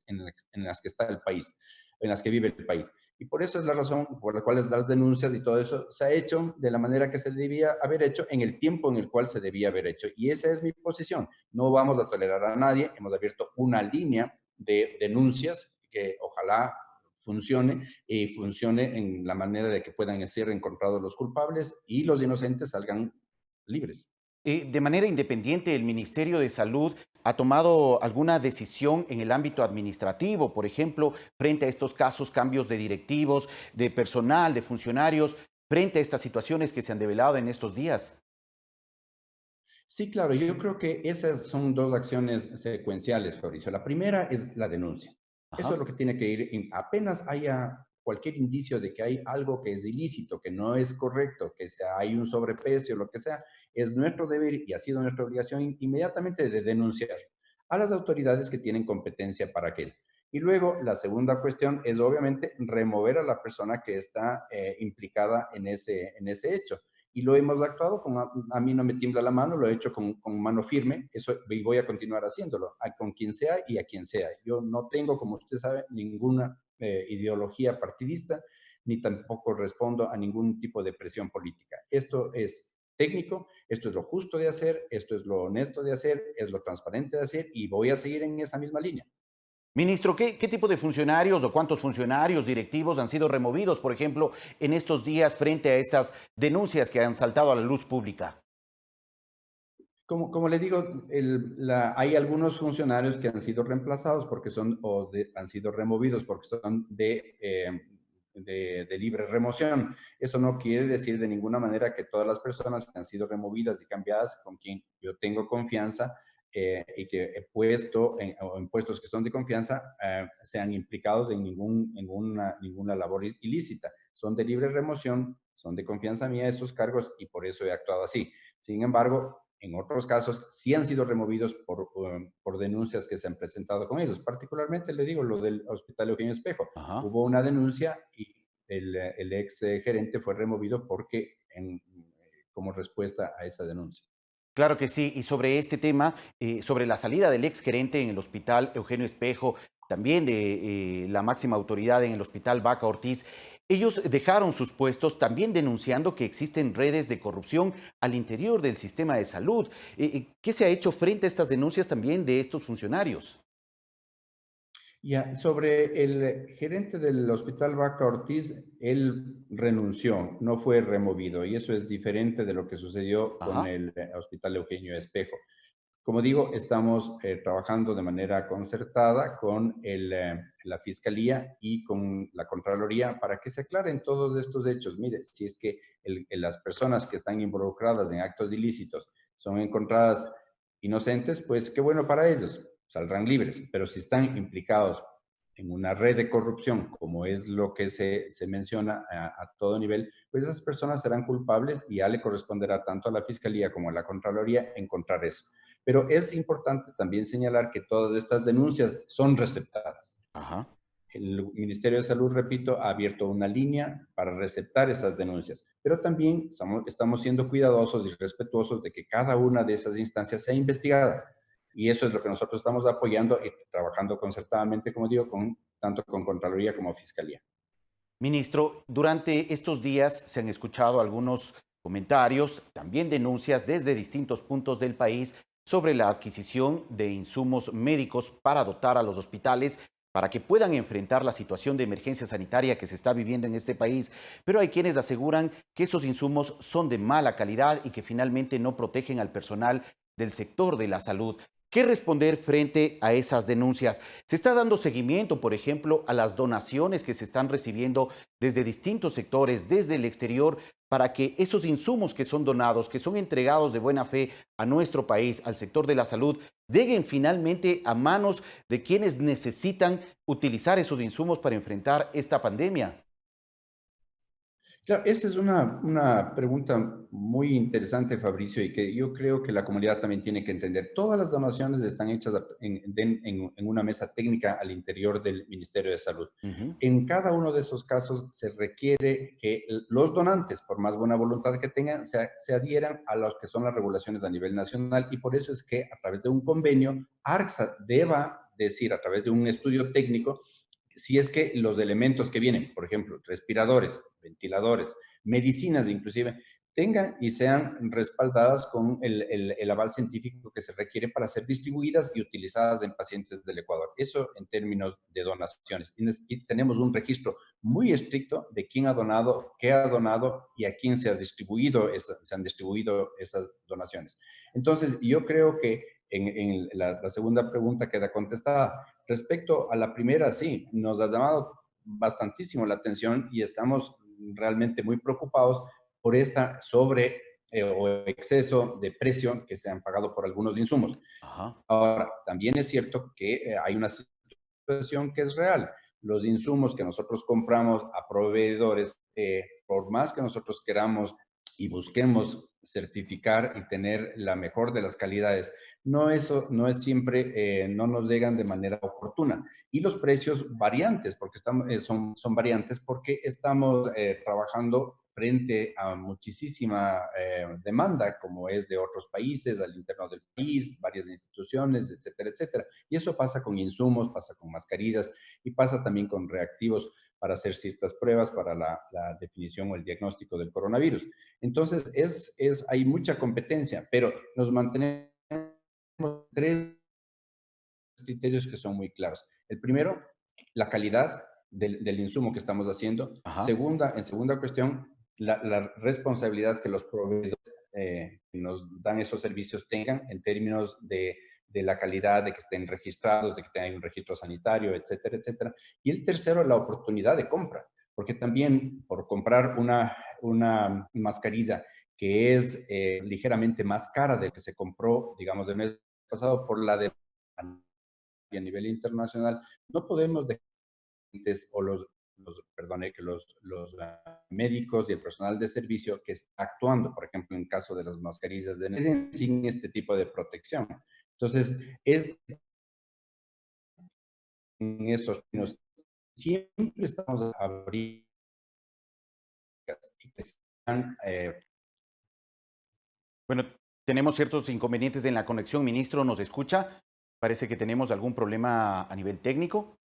en las que está el país, en las que vive el país. Y por eso es la razón por la cual las denuncias y todo eso se ha hecho de la manera que se debía haber hecho en el tiempo en el cual se debía haber hecho. Y esa es mi posición. No vamos a tolerar a nadie. Hemos abierto una línea de denuncias que ojalá funcione y funcione en la manera de que puedan ser encontrados los culpables y los inocentes salgan libres. De manera independiente, ¿el Ministerio de Salud ha tomado alguna decisión en el ámbito administrativo, por ejemplo, frente a estos casos, cambios de directivos, de personal, de funcionarios, frente a estas situaciones que se han develado en estos días? Sí, claro, yo creo que esas son dos acciones secuenciales, Fabricio. La primera es la denuncia. Ajá. Eso es lo que tiene que ir, apenas haya cualquier indicio de que hay algo que es ilícito, que no es correcto, que hay un sobreprecio, lo que sea, es nuestro deber y ha sido nuestra obligación inmediatamente de denunciar a las autoridades que tienen competencia para aquello. Y luego, la segunda cuestión es obviamente remover a la persona que está implicada en ese hecho. Y lo hemos actuado, a mí no me tiembla la mano, lo he hecho con mano firme, eso, y voy a continuar haciéndolo, con quien sea y a quien sea. Yo no tengo, como usted sabe, ninguna ideología partidista, ni tampoco respondo a ningún tipo de presión política. Esto es técnico, esto es lo justo de hacer, esto es lo honesto de hacer, es lo transparente de hacer, y voy a seguir en esa misma línea. Ministro, ¿qué tipo de funcionarios o cuántos funcionarios directivos han sido removidos, por ejemplo, en estos días frente a estas denuncias que han saltado a la luz pública? Como le digo, hay algunos funcionarios que han sido reemplazados porque han sido removidos porque son de libre remoción. Eso no quiere decir de ninguna manera que todas las personas que han sido removidas y cambiadas, con quien yo tengo confianza, y que he puesto en puestos que son de confianza, sean implicados en ninguna labor ilícita. Son de libre remoción, son de confianza mía estos cargos y por eso he actuado así. Sin embargo, en otros casos sí han sido removidos por denuncias que se han presentado con ellos. Particularmente, le digo, lo del Hospital Eugenio Espejo. Ajá. Hubo una denuncia y el ex gerente fue removido porque como respuesta a esa denuncia. Claro que sí, y sobre este tema, sobre la salida del ex gerente en el hospital Eugenio Espejo, también de la máxima autoridad en el hospital Vaca Ortiz, ellos dejaron sus puestos también denunciando que existen redes de corrupción al interior del sistema de salud. ¿Qué se ha hecho frente a estas denuncias también de estos funcionarios? Ya, sobre el gerente del Hospital Vaca Ortiz, él renunció, no fue removido, y eso es diferente de lo que sucedió con el Hospital Eugenio Espejo. Como digo, estamos trabajando de manera concertada con la Fiscalía y con la Contraloría para que se aclaren todos estos hechos. Mire, si es que las personas que están involucradas en actos ilícitos son encontradas inocentes, pues qué bueno para ellos, saldrán libres. Pero si están implicados en una red de corrupción, como es lo que se menciona a todo nivel, pues esas personas serán culpables y ya le corresponderá tanto a la Fiscalía como a la Contraloría encontrar eso. Pero es importante también señalar que todas estas denuncias son receptadas. El Ministerio de Salud, repito, ha abierto una línea para receptar esas denuncias, pero también estamos siendo cuidadosos y respetuosos de que cada una de esas instancias sea investigada. Y eso es lo que nosotros estamos apoyando y trabajando concertadamente, como digo, tanto con Contraloría como Fiscalía. Ministro, durante estos días se han escuchado algunos comentarios, también denuncias desde distintos puntos del país sobre la adquisición de insumos médicos para dotar a los hospitales para que puedan enfrentar la situación de emergencia sanitaria que se está viviendo en este país. Pero hay quienes aseguran que esos insumos son de mala calidad y que finalmente no protegen al personal del sector de la salud. ¿Qué responder frente a esas denuncias? ¿Se está dando seguimiento, por ejemplo, a las donaciones que se están recibiendo desde distintos sectores, desde el exterior, para que esos insumos que son donados, que son entregados de buena fe a nuestro país, al sector de la salud, lleguen finalmente a manos de quienes necesitan utilizar esos insumos para enfrentar esta pandemia? Claro, esa es una pregunta muy interesante, Fabricio, y que yo creo que la comunidad también tiene que entender. Todas las donaciones están hechas en una mesa técnica al interior del Ministerio de Salud. En cada uno de esos casos se requiere que los donantes, por más buena voluntad que tengan, se adhieran a los que son las regulaciones a nivel nacional, y por eso es que a través de un convenio, ARCSA deba decir a través de un estudio técnico si es que los elementos que vienen, por ejemplo, respiradores, ventiladores, medicinas inclusive, tengan y sean respaldadas con el aval científico que se requiere para ser distribuidas y utilizadas en pacientes del Ecuador. Eso en términos de donaciones. Y tenemos un registro muy estricto de quién ha donado, qué ha donado y a quién se han distribuido esas donaciones. Entonces, yo creo que en la segunda pregunta queda contestada. Respecto a la primera, sí, nos ha llamado bastantísimo la atención y estamos realmente muy preocupados por esta o exceso de precio que se han pagado por algunos insumos. Ahora, también es cierto que hay una situación que es real. Los insumos que nosotros compramos a proveedores, por más que nosotros queramos y busquemos certificar y tener la mejor de las calidades, no es siempre, no nos llegan de manera oportuna. Y los precios variantes, porque son variantes porque estamos trabajando frente a muchísima demanda, como es de otros países, al interno del país, varias instituciones, etcétera, etcétera. Y eso pasa con insumos, pasa con mascarillas y pasa también con reactivos para hacer ciertas pruebas para la definición o el diagnóstico del coronavirus. Entonces, hay mucha competencia, pero nos mantenemos tres criterios que son muy claros. El primero, la calidad del insumo que estamos haciendo. En segunda cuestión, la responsabilidad que los proveedores que nos dan esos servicios tengan en términos de la calidad, de que estén registrados, de que tengan un registro sanitario, etcétera, etcétera. Y el tercero, la oportunidad de compra, porque también por comprar una mascarilla que es ligeramente más cara de que se compró, digamos, del mes pasado por la de a nivel internacional, no podemos dejar o los médicos y el personal de servicio que está actuando, por ejemplo, en caso de las mascarillas sin este tipo de protección. Entonces, en estos términos, siempre estamos abriendo y que sean, Bueno, tenemos ciertos inconvenientes en la conexión. Ministro, ¿nos escucha? Parece que tenemos algún problema a nivel técnico.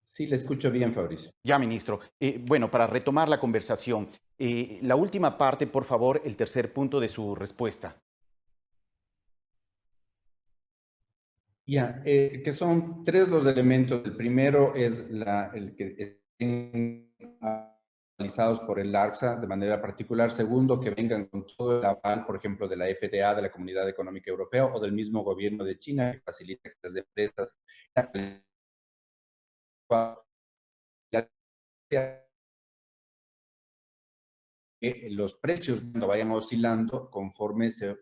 Sí, le escucho bien, Fabricio. Ya, ministro. Bueno, para retomar la conversación, la última parte, por favor, el tercer punto de su respuesta. Ya, que son tres los elementos. El primero es el que estén analizados por el ARCSA de manera particular. Segundo, que vengan con todo el aval, por ejemplo, de la FDA, de la Comunidad Económica Europea o del mismo gobierno de China, que facilita que las empresas que los precios cuando vayan oscilando conforme se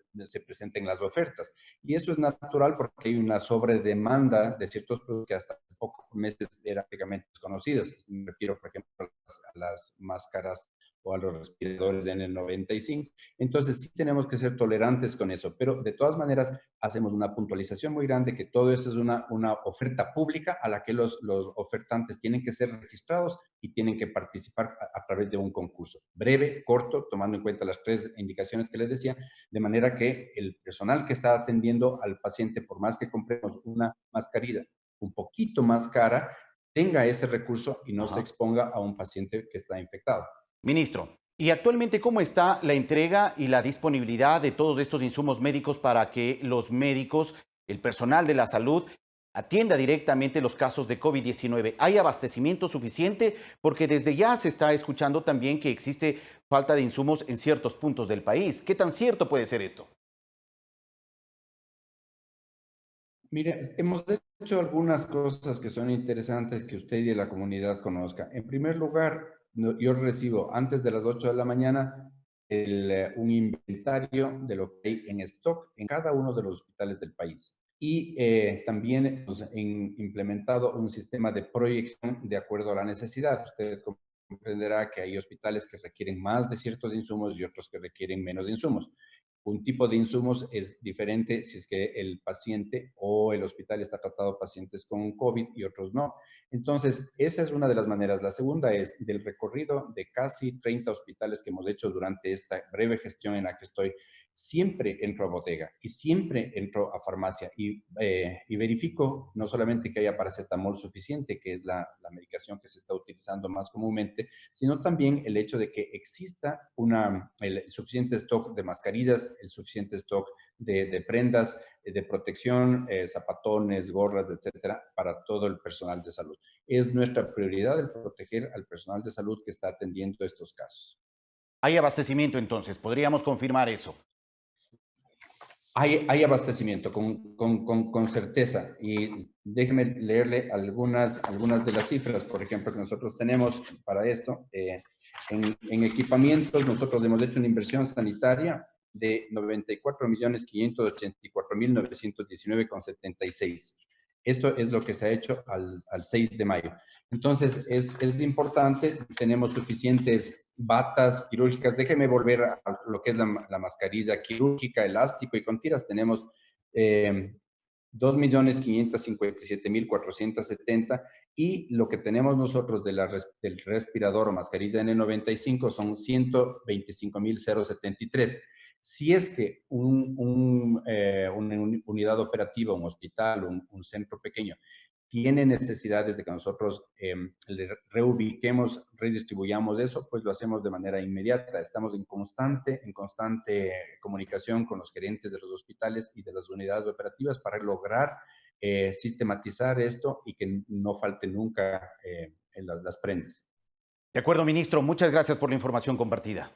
presenten las ofertas. Y eso es natural porque hay una sobredemanda de ciertos productos que hasta hace pocos meses eran prácticamente desconocidos. Me refiero, por ejemplo, a las máscaras o a los respiradores de N95. Entonces, sí tenemos que ser tolerantes con eso, pero de todas maneras hacemos una puntualización muy grande que todo eso es una oferta pública a la que los ofertantes tienen que ser registrados y tienen que participar a través de un concurso breve, corto, tomando en cuenta las tres indicaciones que les decía, de manera que el personal que está atendiendo al paciente, por más que compremos una mascarilla un poquito más cara, tenga ese recurso y no se exponga a un paciente que está infectado. Ministro, ¿y actualmente cómo está la entrega y la disponibilidad de todos estos insumos médicos para que los médicos, el personal de la salud, atienda directamente los casos de COVID-19? ¿Hay abastecimiento suficiente? Porque desde ya se está escuchando también que existe falta de insumos en ciertos puntos del país. ¿Qué tan cierto puede ser esto? Mire, hemos hecho algunas cosas que son interesantes que usted y la comunidad conozca. En primer lugar, yo recibo antes de las 8 de la mañana un inventario de lo que hay en stock en cada uno de los hospitales del país. Y también hemos implementado un sistema de proyección de acuerdo a la necesidad. Usted comprenderá que hay hospitales que requieren más de ciertos insumos y otros que requieren menos insumos. Un tipo de insumos es diferente si es que el paciente o el hospital está tratando pacientes con COVID y otros no. Entonces, esa es una de las maneras. La segunda es del recorrido de casi 30 hospitales que hemos hecho durante esta breve gestión en la que estoy. Siempre entro a bodega y siempre entro a farmacia y verifico no solamente que haya paracetamol suficiente, que es la medicación que se está utilizando más comúnmente, sino también el hecho de que exista el suficiente stock de mascarillas, el suficiente stock de prendas de protección, zapatones, gorras, etcétera, para todo el personal de salud. Es nuestra prioridad el proteger al personal de salud que está atendiendo estos casos. ¿Hay abastecimiento entonces? ¿Podríamos confirmar eso? Hay abastecimiento, con certeza. Y déjeme leerle algunas de las cifras, por ejemplo, que nosotros tenemos para esto. En equipamientos, nosotros hemos hecho una inversión sanitaria de 94.584.919,76. Esto es lo que se ha hecho al 6 de mayo. Entonces, es importante, tenemos suficientes batas quirúrgicas. Déjeme volver a lo que es la mascarilla quirúrgica, elástico y con tiras. Tenemos 2.557.470 y lo que tenemos nosotros del respirador o mascarilla N95 son 125.073. Si es que una unidad operativa, un hospital, un centro pequeño, tiene necesidades de que nosotros le reubiquemos, redistribuyamos eso, pues lo hacemos de manera inmediata. Estamos en constante comunicación con los gerentes de los hospitales y de las unidades operativas para lograr sistematizar esto y que no falte nunca las prendas. De acuerdo, ministro. Muchas gracias por la información compartida.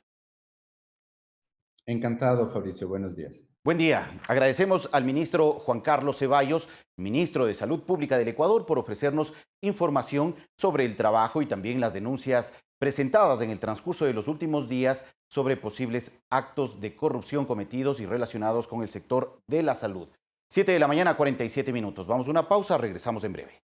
Encantado, Fabricio. Buenos días. Buen día. Agradecemos al ministro Juan Carlos Ceballos, ministro de Salud Pública del Ecuador, por ofrecernos información sobre el trabajo y también las denuncias presentadas en el transcurso de los últimos días sobre posibles actos de corrupción cometidos y relacionados con el sector de la salud. 7 de la mañana, 47 minutos. Vamos a una pausa, regresamos en breve.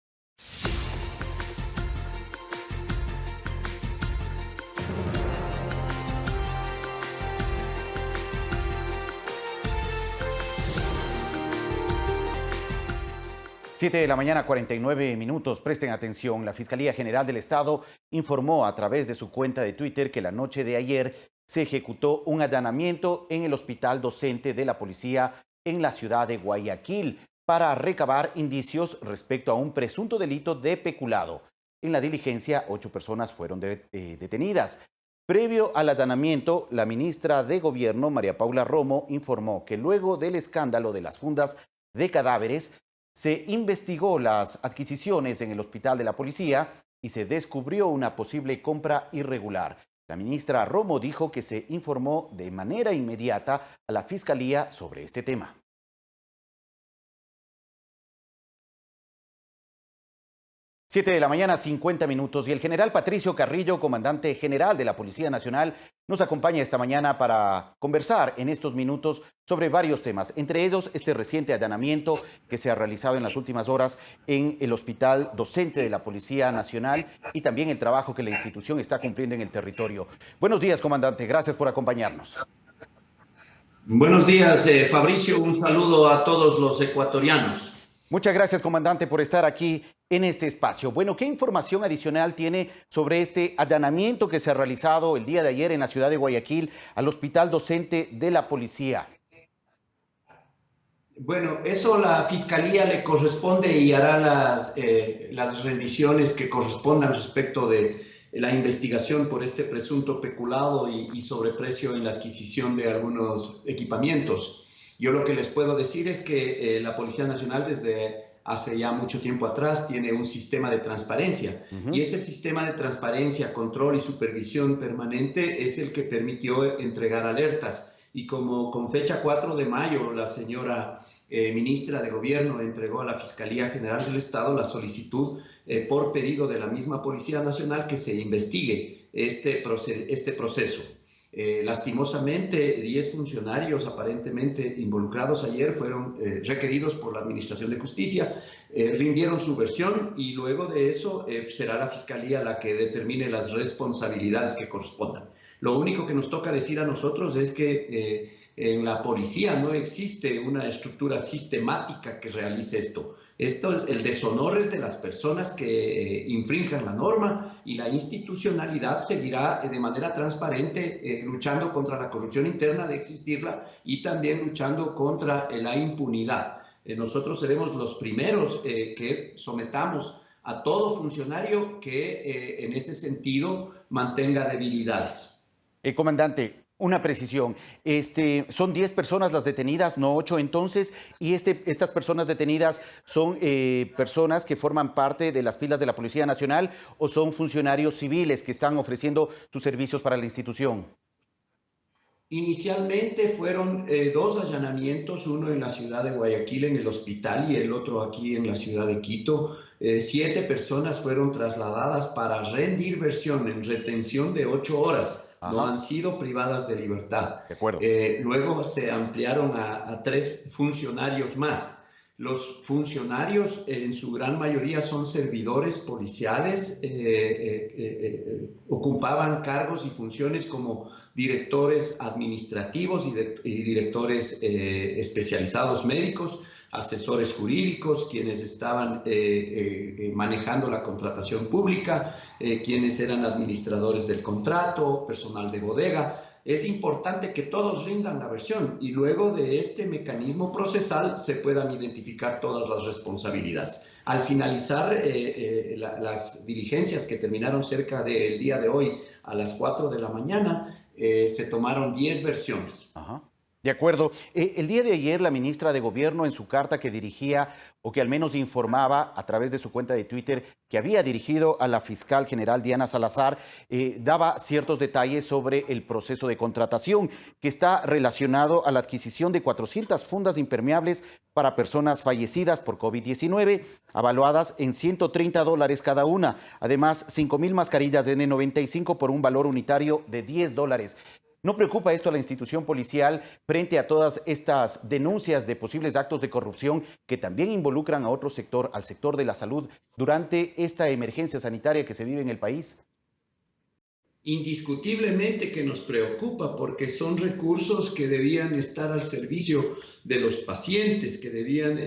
7 de la mañana, 49 minutos. Presten atención. La Fiscalía General del Estado informó a través de su cuenta de Twitter que la noche de ayer se ejecutó un allanamiento en el hospital docente de la policía en la ciudad de Guayaquil para recabar indicios respecto a un presunto delito de peculado. En la diligencia, 8 personas fueron detenidas. Previo al allanamiento, la ministra de Gobierno, María Paula Romo, informó que luego del escándalo de las fundas de cadáveres, se investigó las adquisiciones en el hospital de la policía y se descubrió una posible compra irregular. La ministra Romo dijo que se informó de manera inmediata a la Fiscalía sobre este tema. 7 de la mañana, 50 minutos. Y el general Patricio Carrillo, comandante general de la Policía Nacional, nos acompaña esta mañana para conversar en estos minutos sobre varios temas. Entre ellos, este reciente allanamiento que se ha realizado en las últimas horas en el hospital docente de la Policía Nacional y también el trabajo que la institución está cumpliendo en el territorio. Buenos días, comandante. Gracias por acompañarnos. Buenos días, Fabricio. Un saludo a todos los ecuatorianos. Muchas gracias, comandante, por estar aquí en este espacio. Bueno, ¿qué información adicional tiene sobre este allanamiento que se ha realizado el día de ayer en la ciudad de Guayaquil al hospital docente de la policía? Bueno, eso la Fiscalía le corresponde y hará las rendiciones que correspondan respecto de la investigación por este presunto peculado y sobreprecio en la adquisición de algunos equipamientos. Yo lo que les puedo decir es que la Policía Nacional desde hace ya mucho tiempo atrás tiene un sistema de transparencia y ese sistema de transparencia, control y supervisión permanente es el que permitió entregar alertas y como con fecha 4 de mayo la señora ministra de Gobierno entregó a la Fiscalía General del Estado la solicitud por pedido de la misma Policía Nacional que se investigue este proceso. Lastimosamente, 10 funcionarios aparentemente involucrados ayer fueron requeridos por la Administración de Justicia, rindieron su versión y luego de eso será la Fiscalía la que determine las responsabilidades que correspondan. Lo único que nos toca decir a nosotros es que en la policía no existe una estructura sistemática que realice esto. Esto es el deshonor es de las personas que infrinjan la norma y la institucionalidad seguirá de manera transparente luchando contra la corrupción interna de existirla y también luchando contra la impunidad. Nosotros seremos los primeros que sometamos a todo funcionario que en ese sentido mantenga debilidades. Comandante, una precisión, son 10 personas las detenidas, no 8 entonces, y estas personas detenidas son personas que forman parte de las filas de la Policía Nacional o son funcionarios civiles que están ofreciendo sus servicios para la institución. Inicialmente fueron 2 allanamientos, uno en la ciudad de Guayaquil en el hospital y el otro aquí en la ciudad de Quito. 7 personas fueron trasladadas para rendir versión en retención de 8 horas. No han sido privadas de libertad. De acuerdo. Luego se ampliaron a 3 funcionarios más. Los funcionarios en su gran mayoría son servidores policiales, ocupaban cargos y funciones como directores administrativos y directores especializados médicos, asesores jurídicos, quienes estaban manejando la contratación pública, quienes eran administradores del contrato, personal de bodega. Es importante que todos rindan la versión y luego de este mecanismo procesal se puedan identificar todas las responsabilidades. Al finalizar las diligencias que terminaron cerca del día de hoy a las 4 de la mañana, se tomaron 10 versiones. De acuerdo. El día de ayer la ministra de Gobierno en su carta que dirigía o que al menos informaba a través de su cuenta de Twitter que había dirigido a la fiscal general Diana Salazar, daba ciertos detalles sobre el proceso de contratación que está relacionado a la adquisición de 400 fundas impermeables para personas fallecidas por COVID-19, avaluadas en $130 cada una. Además, 5,000 mascarillas de N95 por un valor unitario de $10. ¿No preocupa esto a la institución policial frente a todas estas denuncias de posibles actos de corrupción que también involucran a otro sector, al sector de la salud, durante esta emergencia sanitaria que se vive en el país? Indiscutiblemente que nos preocupa porque son recursos que debían estar al servicio de los pacientes, que debían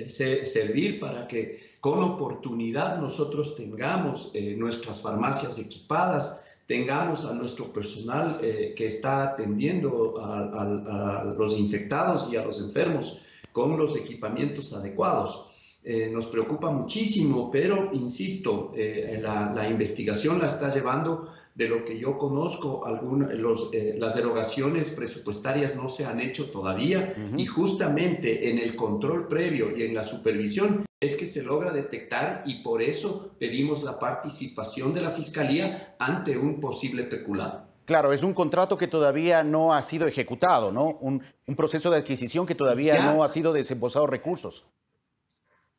servir para que con oportunidad nosotros tengamos nuestras farmacias equipadas, tengamos a nuestro personal que está atendiendo a los infectados y a los enfermos con los equipamientos adecuados. Nos preocupa muchísimo, pero insisto, la investigación la está llevando. De lo que yo conozco, las erogaciones presupuestarias no se han hecho todavía y justamente en el control previo y en la supervisión es que se logra detectar y por eso pedimos la participación de la Fiscalía ante un posible peculado. Claro, es un contrato que todavía no ha sido ejecutado, ¿no? Un proceso de adquisición que todavía no ha sido desembolsado recursos.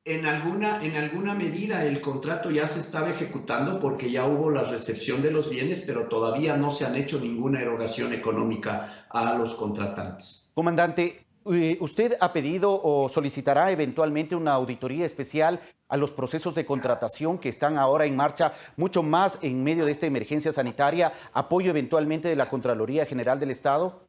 En alguna medida el contrato ya se estaba ejecutando porque ya hubo la recepción de los bienes, pero todavía no se han hecho ninguna erogación económica a los contratantes. Comandante, ¿usted ha pedido o solicitará eventualmente una auditoría especial a los procesos de contratación que están ahora en marcha, mucho más en medio de esta emergencia sanitaria, apoyo eventualmente de la Contraloría General del Estado?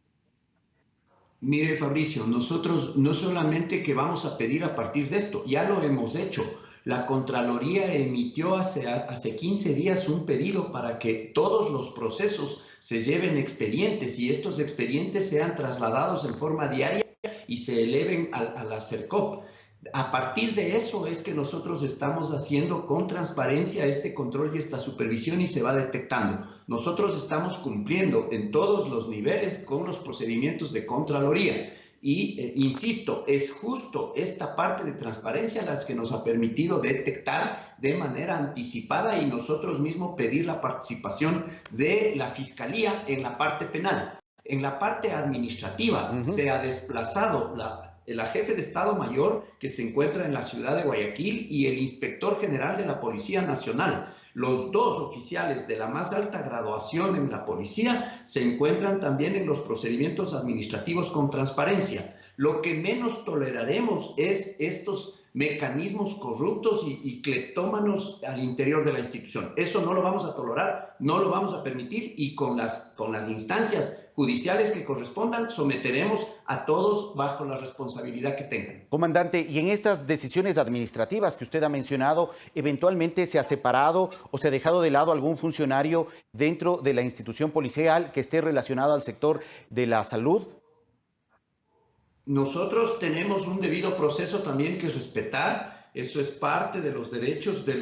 Mire, Fabricio, nosotros no solamente que vamos a pedir a partir de esto, ya lo hemos hecho. La Contraloría emitió hace 15 días un pedido para que todos los procesos se lleven expedientes y estos expedientes sean trasladados en forma diaria y se eleven a la CERCOP. A partir de eso es que nosotros estamos haciendo con transparencia este control y esta supervisión y se va detectando. Nosotros estamos cumpliendo en todos los niveles con los procedimientos de Contraloría y, insisto, es justo esta parte de transparencia la que nos ha permitido detectar de manera anticipada y nosotros mismos pedir la participación de la Fiscalía en la parte penal. En la parte administrativa se ha desplazado la jefe de Estado Mayor que se encuentra en la ciudad de Guayaquil y el inspector general de la Policía Nacional. Los dos oficiales de la más alta graduación en la policía se encuentran también en los procedimientos administrativos con transparencia. Lo que menos toleraremos es estos mecanismos corruptos y cleptómanos al interior de la institución. Eso no lo vamos a tolerar, no lo vamos a permitir y con las instancias judiciales que correspondan someteremos a todos bajo la responsabilidad que tengan. Comandante, y en estas decisiones administrativas que usted ha mencionado, ¿eventualmente se ha separado o se ha dejado de lado algún funcionario dentro de la institución policial que esté relacionado al sector de la salud? Nosotros tenemos un debido proceso también que respetar, eso es parte de los derechos de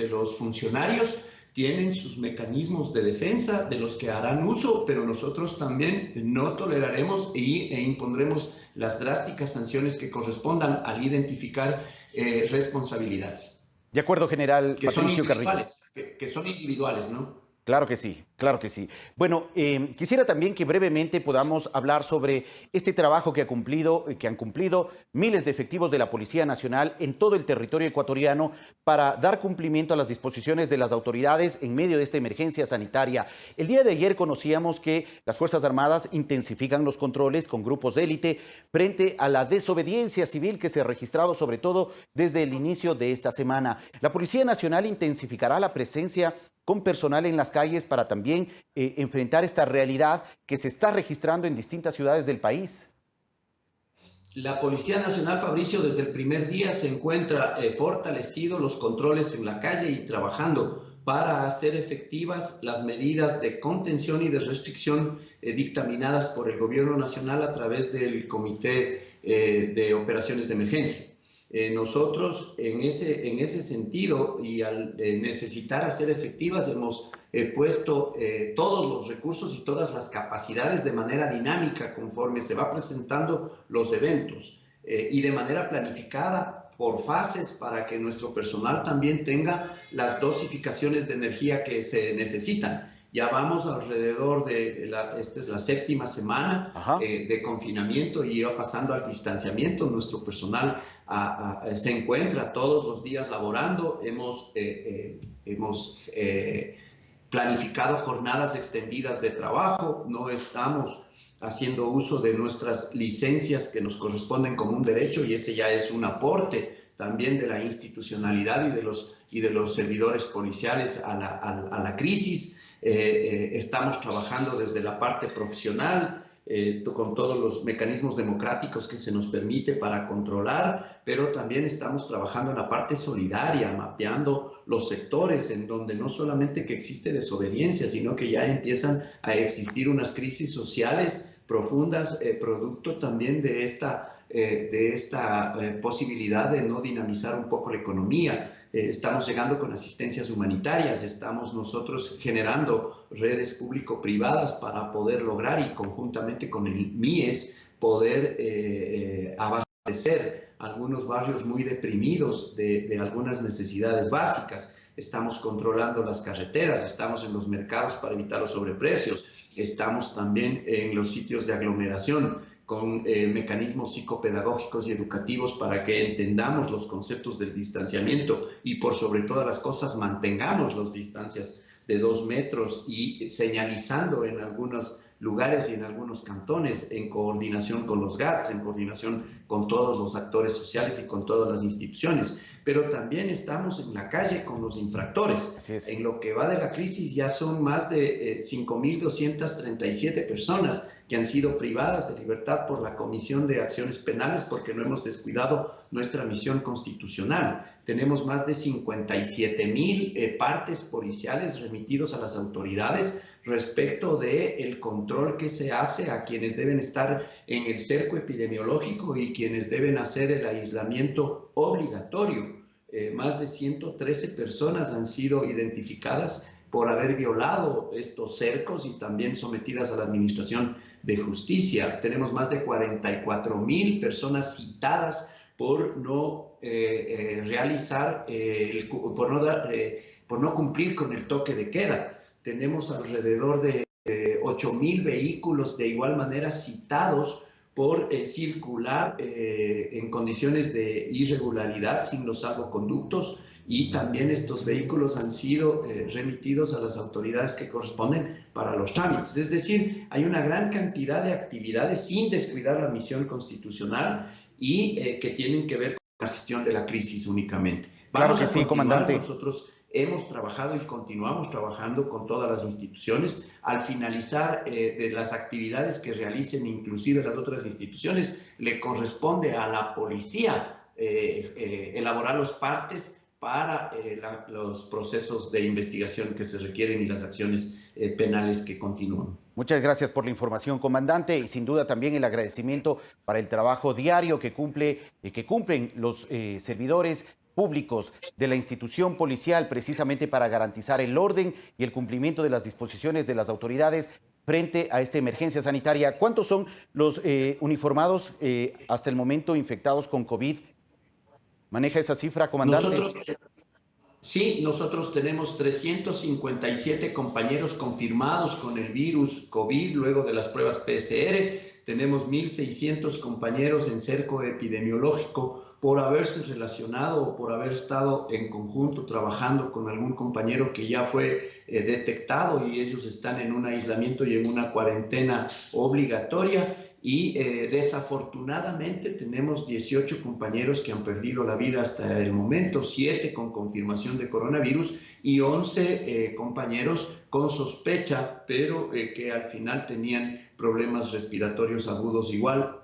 los funcionarios, tienen sus mecanismos de defensa de los que harán uso, pero nosotros también no toleraremos e impondremos las drásticas sanciones que correspondan al identificar responsabilidades. De acuerdo, general Patricio Carrillo. Que son individuales, ¿no? Claro que sí, claro que sí. Bueno, quisiera también que brevemente podamos hablar sobre este trabajo que han cumplido miles de efectivos de la Policía Nacional en todo el territorio ecuatoriano para dar cumplimiento a las disposiciones de las autoridades en medio de esta emergencia sanitaria. El día de ayer conocíamos que las Fuerzas Armadas intensifican los controles con grupos de élite frente a la desobediencia civil que se ha registrado sobre todo desde el inicio de esta semana. La Policía Nacional intensificará la presencia con personal en las calles para también enfrentar esta realidad que se está registrando en distintas ciudades del país. La Policía Nacional, Fabricio, desde el primer día se encuentra fortalecido los controles en la calle y trabajando para hacer efectivas las medidas de contención y de restricción dictaminadas por el Gobierno Nacional a través del Comité de Operaciones de Emergencia. Nosotros en ese sentido y al necesitar hacer efectivas hemos puesto todos los recursos y todas las capacidades de manera dinámica conforme se va presentando los eventos y de manera planificada por fases para que nuestro personal también tenga las dosificaciones de energía que se necesitan. Ya vamos alrededor de, esta es la 7ª semana de confinamiento y ya pasando al distanciamiento. Nuestro personal se encuentra todos los días laborando. Hemos planificado jornadas extendidas de trabajo. No estamos haciendo uso de nuestras licencias que nos corresponden como un derecho y ese ya es un aporte también de la institucionalidad y de los servidores policiales a la crisis. Estamos trabajando desde la parte profesional, con todos los mecanismos democráticos que se nos permite para controlar, pero también estamos trabajando en la parte solidaria, mapeando los sectores en donde no solamente que existe desobediencia, sino que ya empiezan a existir unas crisis sociales profundas, producto también de esta posibilidad de no dinamizar un poco la economía. Estamos llegando con asistencias humanitarias, estamos nosotros generando redes público-privadas para poder lograr y conjuntamente con el MIES poder abastecer algunos barrios muy deprimidos de algunas necesidades básicas. Estamos controlando las carreteras, estamos en los mercados para evitar los sobreprecios, estamos también en los sitios de aglomeración con mecanismos psicopedagógicos y educativos para que entendamos los conceptos del distanciamiento y por sobre todas las cosas mantengamos las distancias de 2 metros y señalizando en algunos lugares y en algunos cantones en coordinación con los GATS, en coordinación con todos los actores sociales y con todas las instituciones. Pero también estamos en la calle con los infractores. En lo que va de la crisis ya son más de 5.237 personas que han sido privadas de libertad por la comisión de acciones penales porque no hemos descuidado nuestra misión constitucional. Tenemos más de 57.000 partes policiales remitidos a las autoridades respecto del control que se hace a quienes deben estar en el cerco epidemiológico y quienes deben hacer el aislamiento obligatorio. Más de 113 personas han sido identificadas por haber violado estos cercos y también sometidas a la administración de justicia. Tenemos más de 44.000 personas citadas por no por no cumplir con el toque de queda. Tenemos alrededor de 8.000 vehículos de igual manera citados por circular en condiciones de irregularidad sin los salvoconductos y también estos vehículos han sido remitidos a las autoridades que corresponden para los trámites. Es decir, hay una gran cantidad de actividades sin descuidar la misión constitucional y que tienen que ver con la gestión de la crisis únicamente. Claro que sí, comandante. Nosotros hemos trabajado y continuamos trabajando con todas las instituciones. Al finalizar de las actividades que realicen inclusive las otras instituciones, le corresponde a la policía elaborar los partes para los procesos de investigación que se requieren y las acciones penales que continúan. Muchas gracias por la información, comandante, y sin duda también el agradecimiento para el trabajo diario que cumplen los servidores públicos de la institución policial precisamente para garantizar el orden y el cumplimiento de las disposiciones de las autoridades frente a esta emergencia sanitaria. ¿Cuántos son los uniformados hasta el momento infectados con COVID? ¿Maneja esa cifra, comandante? Nosotros tenemos 357 compañeros confirmados con el virus COVID luego de las pruebas PCR. Tenemos 1.600 compañeros en cerco epidemiológico por haberse relacionado o por haber estado en conjunto trabajando con algún compañero que ya fue detectado y ellos están en un aislamiento y en una cuarentena obligatoria. Y desafortunadamente tenemos 18 compañeros que han perdido la vida hasta el momento, 7 con confirmación de coronavirus y 11 compañeros con sospecha, pero que al final tenían problemas respiratorios agudos igual.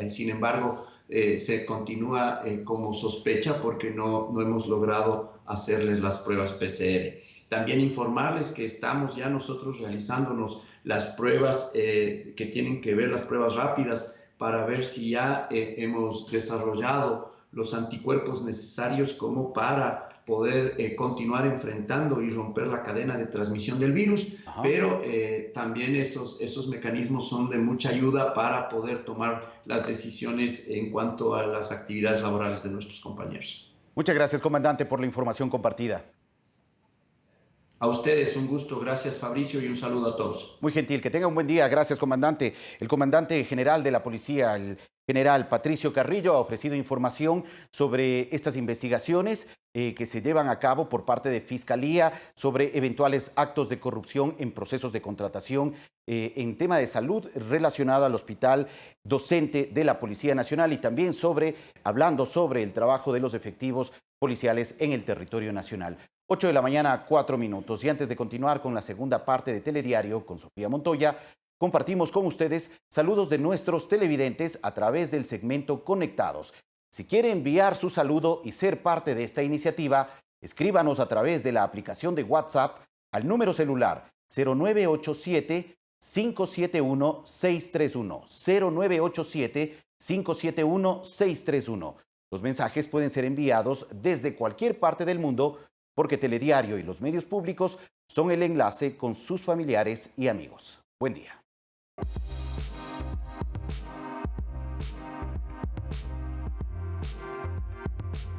Sin embargo, se continúa como sospecha porque no hemos logrado hacerles las pruebas PCR. También informarles que estamos ya nosotros realizándonos las pruebas que tienen que ver, las pruebas rápidas, para ver si ya hemos desarrollado los anticuerpos necesarios como para poder continuar enfrentando y romper la cadena de transmisión del virus. Ajá. Pero también esos mecanismos son de mucha ayuda para poder tomar las decisiones en cuanto a las actividades laborales de nuestros compañeros. Muchas gracias, comandante, por la información compartida. A ustedes un gusto, gracias Fabricio y un saludo a todos. Muy gentil, que tenga un buen día, gracias comandante. El comandante general de la policía, el general Patricio Carrillo, ha ofrecido información sobre estas investigaciones que se llevan a cabo por parte de Fiscalía sobre eventuales actos de corrupción en procesos de contratación en tema de salud relacionado al hospital docente de la Policía Nacional y también hablando sobre el trabajo de los efectivos policiales en el territorio nacional. 8 de la mañana, 4 minutos. Y antes de continuar con la segunda parte de Telediario con Sofía Montoya, compartimos con ustedes saludos de nuestros televidentes a través del segmento Conectados. Si quiere enviar su saludo y ser parte de esta iniciativa, escríbanos a través de la aplicación de WhatsApp al número celular 0987-571-631. 0987-571-631. Los mensajes pueden ser enviados desde cualquier parte del mundo porque Telediario y los medios públicos son el enlace con sus familiares y amigos. Buen día.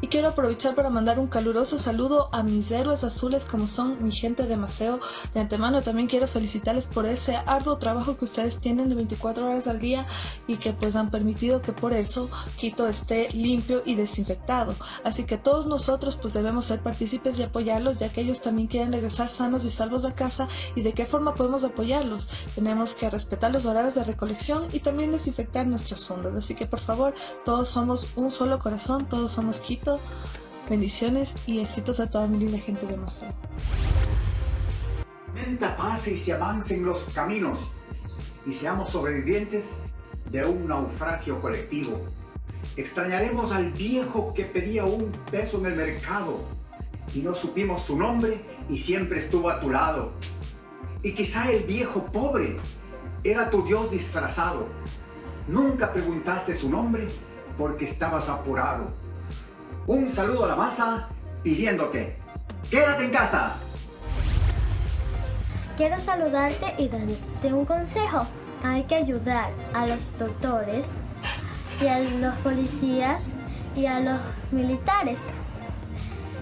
Y quiero aprovechar para mandar un caluroso saludo a mis héroes azules como son mi gente de Maceo. De antemano también quiero felicitarles por ese arduo trabajo que ustedes tienen de 24 horas al día y que pues han permitido que por eso Quito esté limpio y desinfectado. Así que todos nosotros pues debemos ser partícipes y apoyarlos, ya que ellos también quieren regresar sanos y salvos a casa. ¿Y de qué forma podemos apoyarlos? Tenemos que respetar los horarios de recolección y también desinfectar nuestras fondas. Así que por favor, todos somos un solo corazón, todos somos Quito. Bendiciones y éxitos a toda mi linda gente de Maceo. Menta pase y se avancen los caminos y seamos sobrevivientes de un naufragio colectivo. Extrañaremos al viejo que pedía un peso en el mercado y no supimos su nombre y siempre estuvo a tu lado. Y quizá el viejo pobre era tu Dios disfrazado. Nunca preguntaste su nombre porque estabas apurado. Un saludo a la masa pidiéndote, quédate en casa. Quiero saludarte y darte un consejo. Hay que ayudar a los doctores y a los policías y a los militares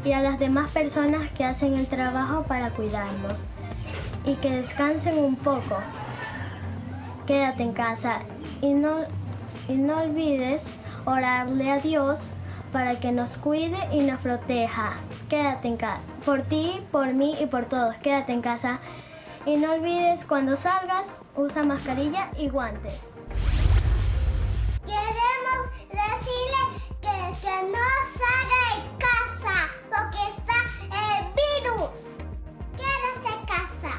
y a las demás personas que hacen el trabajo para cuidarnos y que descansen un poco. Quédate en casa y no olvides orarle a Dios para que nos cuide y nos proteja. Quédate en casa. Por ti, por mí y por todos. Quédate en casa. Y no olvides, cuando salgas, usa mascarilla y guantes. Queremos decirle que no salga de casa, porque está el virus. Quédate en casa.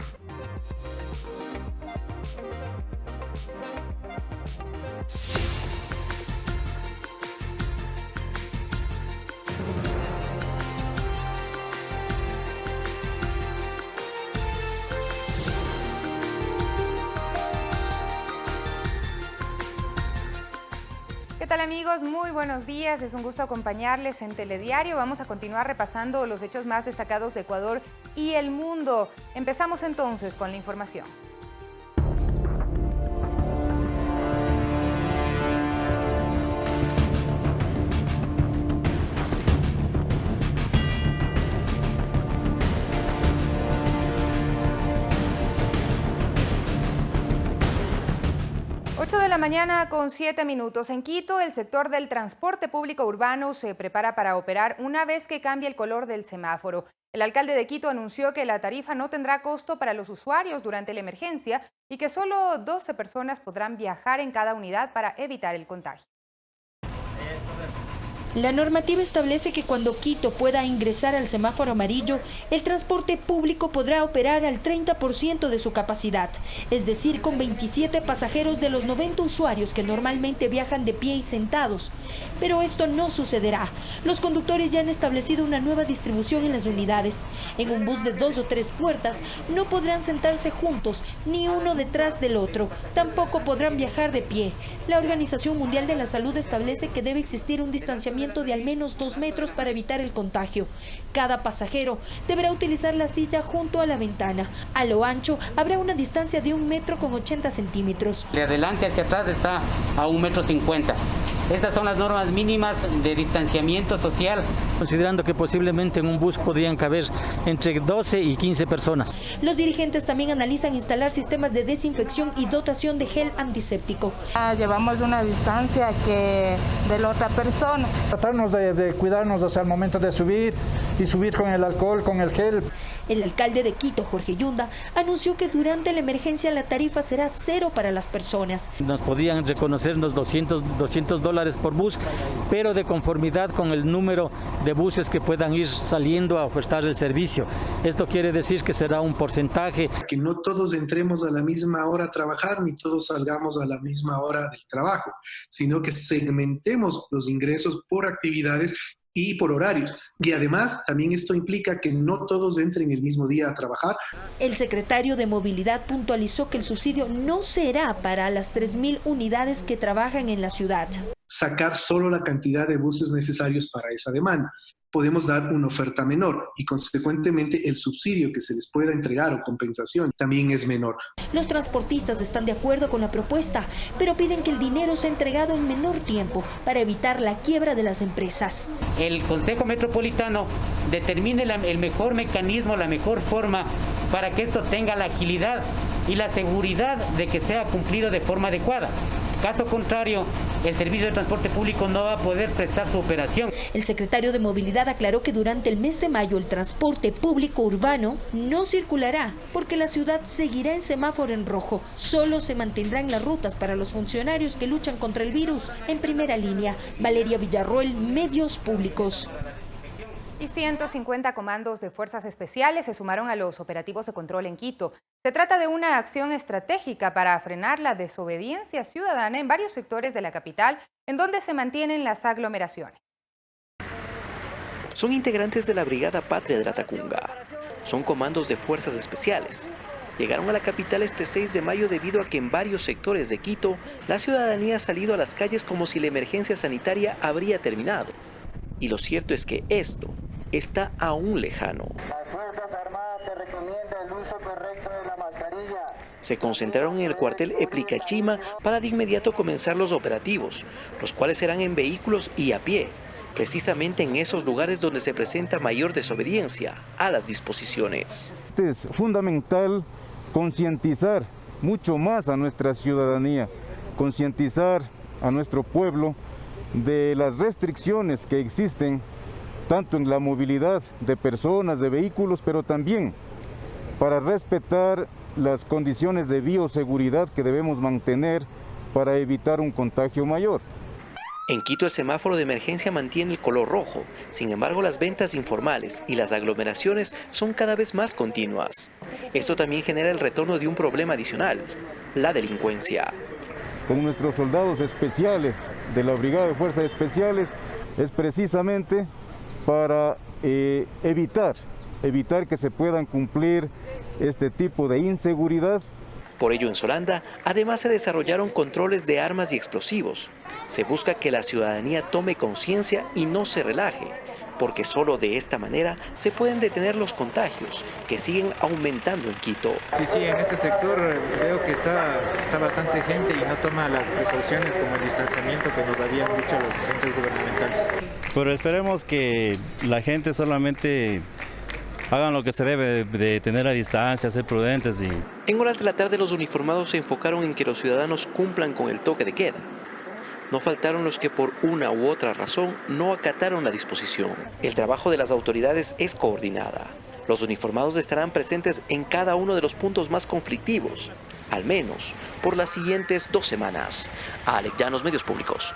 ¿Qué tal amigos? Muy buenos días, es un gusto acompañarles en Telediario. Vamos a continuar repasando los hechos más destacados de Ecuador y el mundo. Empezamos entonces con la información. De la mañana con 7 minutos. En Quito, el sector del transporte público urbano se prepara para operar una vez que cambie el color del semáforo. El alcalde de Quito anunció que la tarifa no tendrá costo para los usuarios durante la emergencia y que solo 12 personas podrán viajar en cada unidad para evitar el contagio. La normativa establece que cuando Quito pueda ingresar al semáforo amarillo, el transporte público podrá operar al 30% de su capacidad, es decir, con 27 pasajeros de los 90 usuarios que normalmente viajan de pie y sentados. Pero esto no sucederá. Los conductores ya han establecido una nueva distribución en las unidades. En un bus de 2 o 3 puertas no podrán sentarse juntos, ni uno detrás del otro. Tampoco podrán viajar de pie. La Organización Mundial de la Salud establece que debe existir un distanciamiento de al menos 2 metros para evitar el contagio. Cada pasajero deberá utilizar la silla junto a la ventana. A lo ancho habrá una distancia de 1 metro con 80 centímetros. De adelante hacia atrás está a 1,50 m. Estas son las normas mínimas de distanciamiento social. Considerando que posiblemente en un bus podrían caber entre 12 y 15 personas. Los dirigentes también analizan instalar sistemas de desinfección y dotación de gel antiséptico. Llevamos una distancia que de la otra persona. Tratarnos de cuidarnos hasta el momento de subir y subir con el alcohol, con el gel. El alcalde de Quito, Jorge Yunda, anunció que durante la emergencia la tarifa será 0 para las personas. Nos podían reconocernos $200 $10 por bus, pero de conformidad con el número de buses que puedan ir saliendo a ofertar el servicio. Esto quiere decir que será un porcentaje. Que no todos entremos a la misma hora a trabajar, ni todos salgamos a la misma hora del trabajo, sino que segmentemos los ingresos por actividades y por horarios. Y además, también esto implica que no todos entren el mismo día a trabajar. El secretario de Movilidad puntualizó que el subsidio no será para las 3.000 unidades que trabajan en la ciudad. Sacar solo la cantidad de buses necesarios para esa demanda. Podemos dar una oferta menor y consecuentemente el subsidio que se les pueda entregar o compensación también es menor. Los transportistas están de acuerdo con la propuesta, pero piden que el dinero sea entregado en menor tiempo para evitar la quiebra de las empresas. El Consejo Metropolitano determine el mejor mecanismo, la mejor forma para que esto tenga la agilidad y la seguridad de que sea cumplido de forma adecuada. Caso contrario, el servicio de transporte público no va a poder prestar su operación. El secretario de Movilidad aclaró que durante el mes de mayo el transporte público urbano no circulará porque la ciudad seguirá en semáforo en rojo. Solo se mantendrán las rutas para los funcionarios que luchan contra el virus. En primera línea, Valeria Villarroel, Medios Públicos. Y 150 comandos de fuerzas especiales se sumaron a los operativos de control en Quito. Se trata de una acción estratégica para frenar la desobediencia ciudadana en varios sectores de la capital, en donde se mantienen las aglomeraciones. Son integrantes de la Brigada Patria de la Tacunga. Son comandos de fuerzas especiales. Llegaron a la capital este 6 de mayo debido a que en varios sectores de Quito la ciudadanía ha salido a las calles como si la emergencia sanitaria habría terminado. Y lo cierto es que esto está aún lejano. Las Fuerzas Armadas te recomiendan el uso correcto de la mascarilla. Se concentraron en el cuartel Eplicachima para de inmediato comenzar los operativos, los cuales serán en vehículos y a pie, precisamente en esos lugares donde se presenta mayor desobediencia a las disposiciones. Es fundamental concientizar mucho más a nuestra ciudadanía, concientizar a nuestro pueblo de las restricciones que existen tanto en la movilidad de personas, de vehículos, pero también para respetar las condiciones de bioseguridad que debemos mantener para evitar un contagio mayor. En Quito el semáforo de emergencia mantiene el color rojo, sin embargo las ventas informales y las aglomeraciones son cada vez más continuas. Esto también genera el retorno de un problema adicional, la delincuencia. Con nuestros soldados especiales de la Brigada de Fuerzas Especiales es precisamente para evitar que se puedan cumplir este tipo de inseguridad. Por ello en Solanda, además se desarrollaron controles de armas y explosivos. Se busca que la ciudadanía tome conciencia y no se relaje, porque solo de esta manera se pueden detener los contagios, que siguen aumentando en Quito. Sí, en este sector veo que está bastante gente y no toma las precauciones como el distanciamiento que nos habían dicho los entes gubernamentales. Pero esperemos que la gente solamente hagan lo que se debe de tener a distancia, ser prudentes. En horas de la tarde los uniformados se enfocaron en que los ciudadanos cumplan con el toque de queda. No faltaron los que por una u otra razón no acataron la disposición. El trabajo de las autoridades es coordinada. Los uniformados estarán presentes en cada uno de los puntos más conflictivos, al menos por las siguientes 2 semanas. Alex Llanos, Medios Públicos.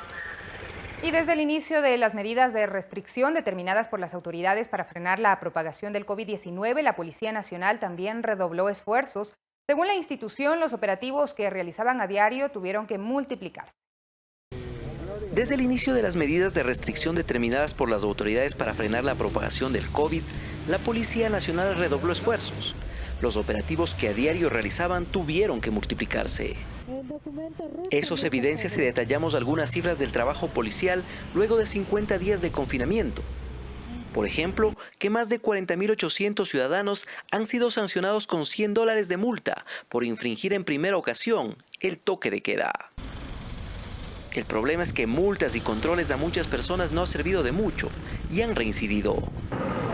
Y desde el inicio de las medidas de restricción determinadas por las autoridades para frenar la propagación del COVID-19, la Policía Nacional también redobló esfuerzos. Según la institución, los operativos que realizaban a diario tuvieron que multiplicarse. Desde el inicio de las medidas de restricción determinadas por las autoridades para frenar la propagación del COVID, la Policía Nacional redobló esfuerzos. Los operativos que a diario realizaban tuvieron que multiplicarse. Eso se evidencia si detallamos algunas cifras del trabajo policial luego de 50 días de confinamiento. Por ejemplo, que más de 40.800 ciudadanos han sido sancionados con $100 de multa por infringir en primera ocasión el toque de queda. El problema es que multas y controles a muchas personas no ha servido de mucho y han reincidido.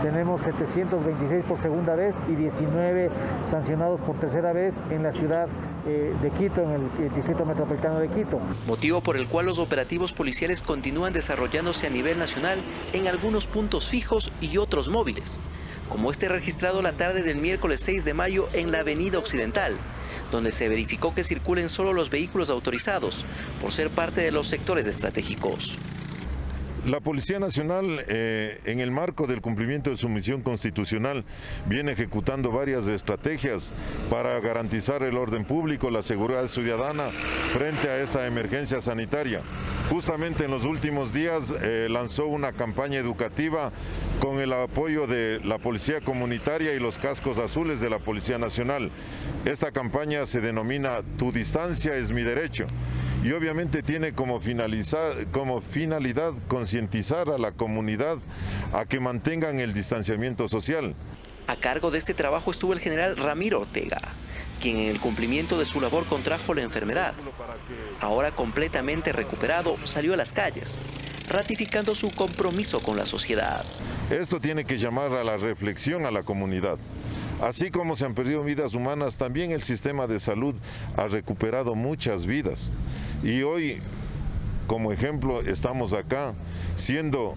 Tenemos 726 por segunda vez y 19 sancionados por tercera vez en la ciudad de Quito, en el Distrito Metropolitano de Quito. Motivo por el cual los operativos policiales continúan desarrollándose a nivel nacional en algunos puntos fijos y otros móviles, como este registrado la tarde del miércoles 6 de mayo en la Avenida Occidental, donde se verificó que circulen solo los vehículos autorizados por ser parte de los sectores estratégicos. La Policía Nacional, en el marco del cumplimiento de su misión constitucional, viene ejecutando varias estrategias para garantizar el orden público, la seguridad ciudadana frente a esta emergencia sanitaria. Justamente en los últimos días lanzó una campaña educativa con el apoyo de la Policía Comunitaria y los cascos azules de la Policía Nacional. Esta campaña se denomina Tu distancia es mi derecho. Y obviamente tiene como finalidad concientizar a la comunidad a que mantengan el distanciamiento social. A cargo de este trabajo estuvo el general Ramiro Ortega, quien en el cumplimiento de su labor contrajo la enfermedad. Ahora completamente recuperado, salió a las calles, ratificando su compromiso con la sociedad. Esto tiene que llamar a la reflexión a la comunidad. Así como se han perdido vidas humanas, también el sistema de salud ha recuperado muchas vidas. Y hoy, como ejemplo, estamos acá teniendo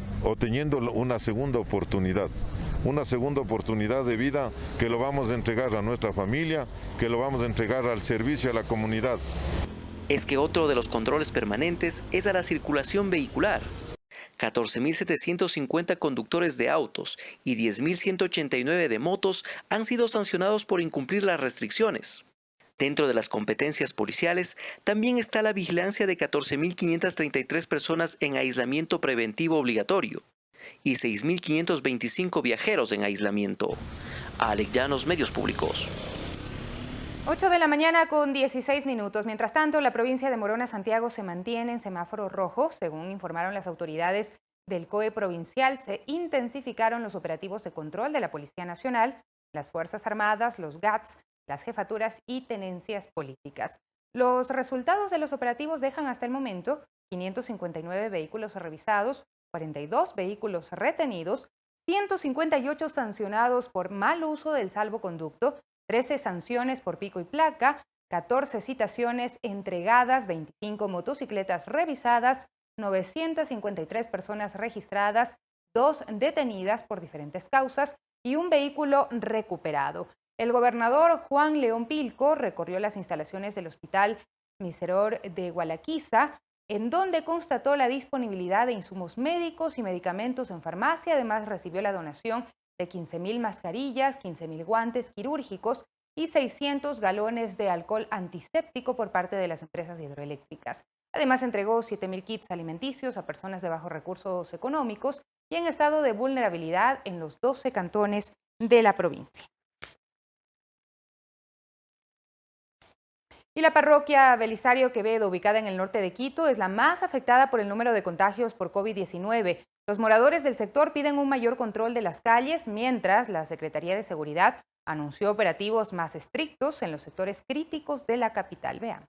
una segunda oportunidad de vida que lo vamos a entregar a nuestra familia, que lo vamos a entregar al servicio a la comunidad. Es que otro de los controles permanentes es a la circulación vehicular. 14.750 conductores de autos y 10.189 de motos han sido sancionados por incumplir las restricciones. Dentro de las competencias policiales también está la vigilancia de 14.533 personas en aislamiento preventivo obligatorio y 6.525 viajeros en aislamiento. Alex Llanos, Medios Públicos. 8 de la mañana con 16 minutos. Mientras tanto, la provincia de Morona, Santiago, se mantiene en semáforo rojo. Según informaron las autoridades del COE provincial, se intensificaron los operativos de control de la Policía Nacional, las Fuerzas Armadas, los GATS, las jefaturas y tenencias políticas. Los resultados de los operativos dejan hasta el momento 559 vehículos revisados, 42 vehículos retenidos, 158 sancionados por mal uso del salvoconducto, 13 sanciones por pico y placa, 14 citaciones entregadas, 25 motocicletas revisadas, 953 personas registradas, 2 detenidas por diferentes causas y un vehículo recuperado. El gobernador Juan León Pilco recorrió las instalaciones del Hospital Miseror de Gualaquiza, en donde constató la disponibilidad de insumos médicos y medicamentos en farmacia. Además, recibió la donación de 15.000 mascarillas, 15.000 guantes quirúrgicos y 600 galones de alcohol antiséptico por parte de las empresas hidroeléctricas. Además, entregó 7.000 kits alimenticios a personas de bajos recursos económicos y en estado de vulnerabilidad en los 12 cantones de la provincia. Y la parroquia Belisario Quevedo, ubicada en el norte de Quito, es la más afectada por el número de contagios por COVID-19. Los moradores del sector piden un mayor control de las calles, mientras la Secretaría de Seguridad anunció operativos más estrictos en los sectores críticos de la capital. Veamos.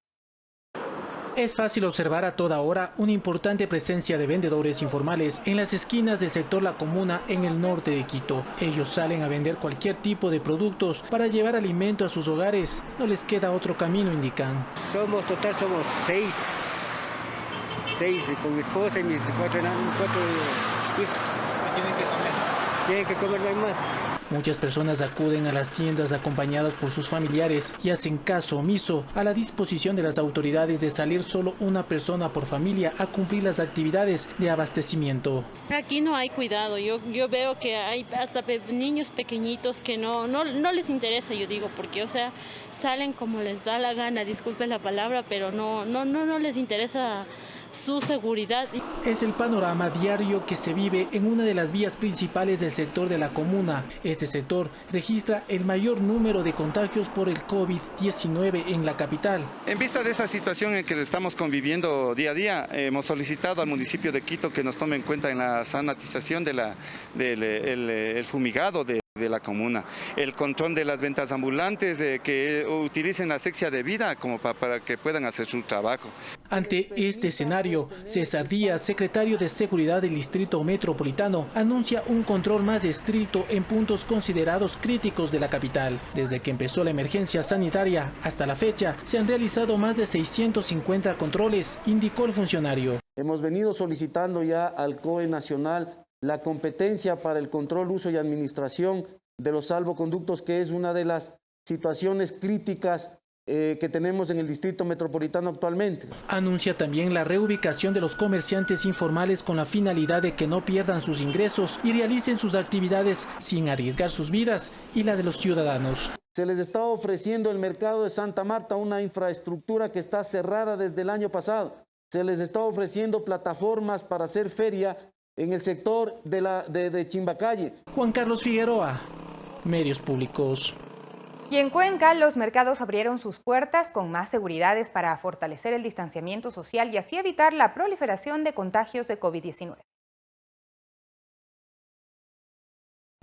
Es fácil observar a toda hora una importante presencia de vendedores informales en las esquinas del sector La Comuna en el norte de Quito. Ellos salen a vender cualquier tipo de productos para llevar alimento a sus hogares. No les queda otro camino, indican. Somos 6 con mi esposa y mis 4 hijos. Tienen que comer, no hay más. Muchas personas acuden a las tiendas acompañadas por sus familiares y hacen caso omiso a la disposición de las autoridades de salir solo una persona por familia a cumplir las actividades de abastecimiento. Aquí no hay cuidado. Yo veo que hay hasta niños pequeñitos que no les interesa, yo digo, porque salen como les da la gana, disculpen la palabra, pero no les interesa su seguridad. Es el panorama diario que se vive en una de las vías principales del sector de La Comuna. Este sector registra el mayor número de contagios por el COVID-19 en la capital. En vista de esa situación en que estamos conviviendo día a día, hemos solicitado al municipio de Quito que nos tome en cuenta en la sanitización del fumigado de la comuna, el control de las ventas ambulantes, que utilicen la asepsia debida como para que puedan hacer su trabajo. Ante este escenario, César Díaz, secretario de Seguridad del Distrito Metropolitano, anuncia un control más estricto en puntos considerados críticos de la capital. Desde que empezó la emergencia sanitaria hasta la fecha, se han realizado más de 650 controles, indicó el funcionario. Hemos venido solicitando ya al COE nacional la competencia para el control, uso y administración de los salvoconductos, que es una de las situaciones críticas que tenemos en el distrito metropolitano actualmente. Anuncia también la reubicación de los comerciantes informales con la finalidad de que no pierdan sus ingresos y realicen sus actividades sin arriesgar sus vidas y la de los ciudadanos. Se les está ofreciendo el mercado de Santa Marta, una infraestructura que está cerrada desde el año pasado. Se les está ofreciendo plataformas para hacer feria en el sector de Chimbacalle. Juan Carlos Figueroa, Medios Públicos. Y en Cuenca, los mercados abrieron sus puertas con más seguridades para fortalecer el distanciamiento social y así evitar la proliferación de contagios de COVID-19.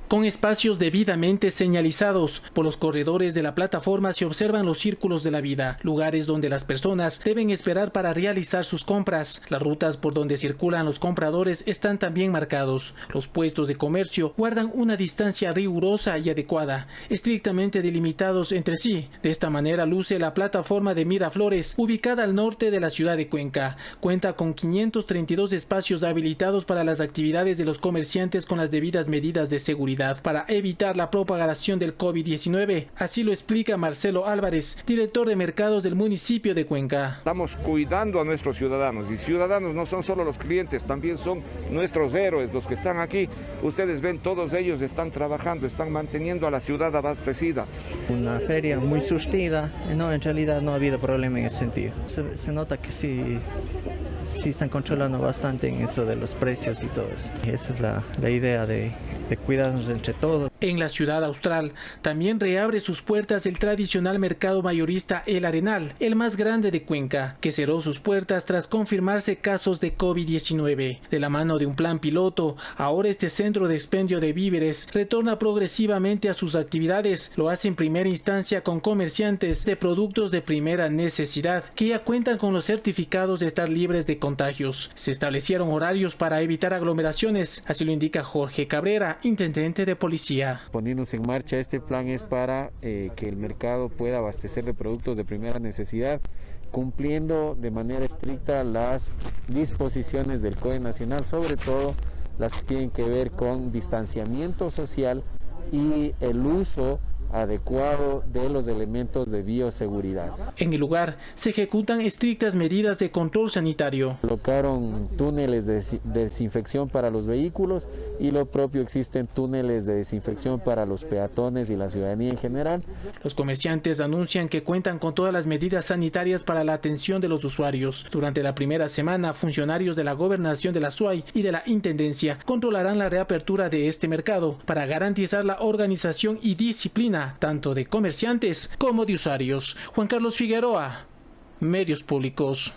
Con espacios debidamente señalizados. Por los corredores de la plataforma se observan los círculos de la vida, lugares donde las personas deben esperar para realizar sus compras. Las rutas por donde circulan los compradores están también marcados. Los puestos de comercio guardan una distancia rigurosa y adecuada, estrictamente delimitados entre sí. De esta manera luce la plataforma de Miraflores, ubicada al norte de la ciudad de Cuenca. Cuenta con 532 espacios habilitados para las actividades de los comerciantes con las debidas medidas de seguridad para evitar la propagación del COVID-19. Así lo explica Marcelo Álvarez, director de mercados del municipio de Cuenca. Estamos cuidando a nuestros ciudadanos y ciudadanos no son solo los clientes, también son nuestros héroes, los que están aquí. Ustedes ven, todos ellos están trabajando, están manteniendo a la ciudad abastecida. Una feria muy surtida, no, en realidad no ha habido problema en ese sentido. Se nota que sí están controlando bastante en eso de los precios y todo eso. Esa es la idea de cuidarnos entre todos. En la ciudad austral también reabre sus puertas el tradicional mercado mayorista El Arenal, el más grande de Cuenca, que cerró sus puertas tras confirmarse casos de COVID-19. De la mano de un plan piloto, ahora este centro de expendio de víveres retorna progresivamente a sus actividades. Lo hace en primera instancia con comerciantes de productos de primera necesidad, que ya cuentan con los certificados de estar libres de contagios. Se establecieron horarios para evitar aglomeraciones, así lo indica Jorge Cabrera, intendente de policía. Ponernos en marcha este plan es para que el mercado pueda abastecer de productos de primera necesidad, cumpliendo de manera estricta las disposiciones del COE nacional, sobre todo las que tienen que ver con distanciamiento social y el uso adecuado de los elementos de bioseguridad. En el lugar se ejecutan estrictas medidas de control sanitario. Colocaron túneles de desinfección para los vehículos y lo propio existen túneles de desinfección para los peatones y la ciudadanía en general. Los comerciantes anuncian que cuentan con todas las medidas sanitarias para la atención de los usuarios. Durante la primera semana, funcionarios de la Gobernación de la SUAY y de la Intendencia controlarán la reapertura de este mercado para garantizar la organización y disciplina tanto de comerciantes como de usuarios. Juan Carlos Figueroa, Medios Públicos.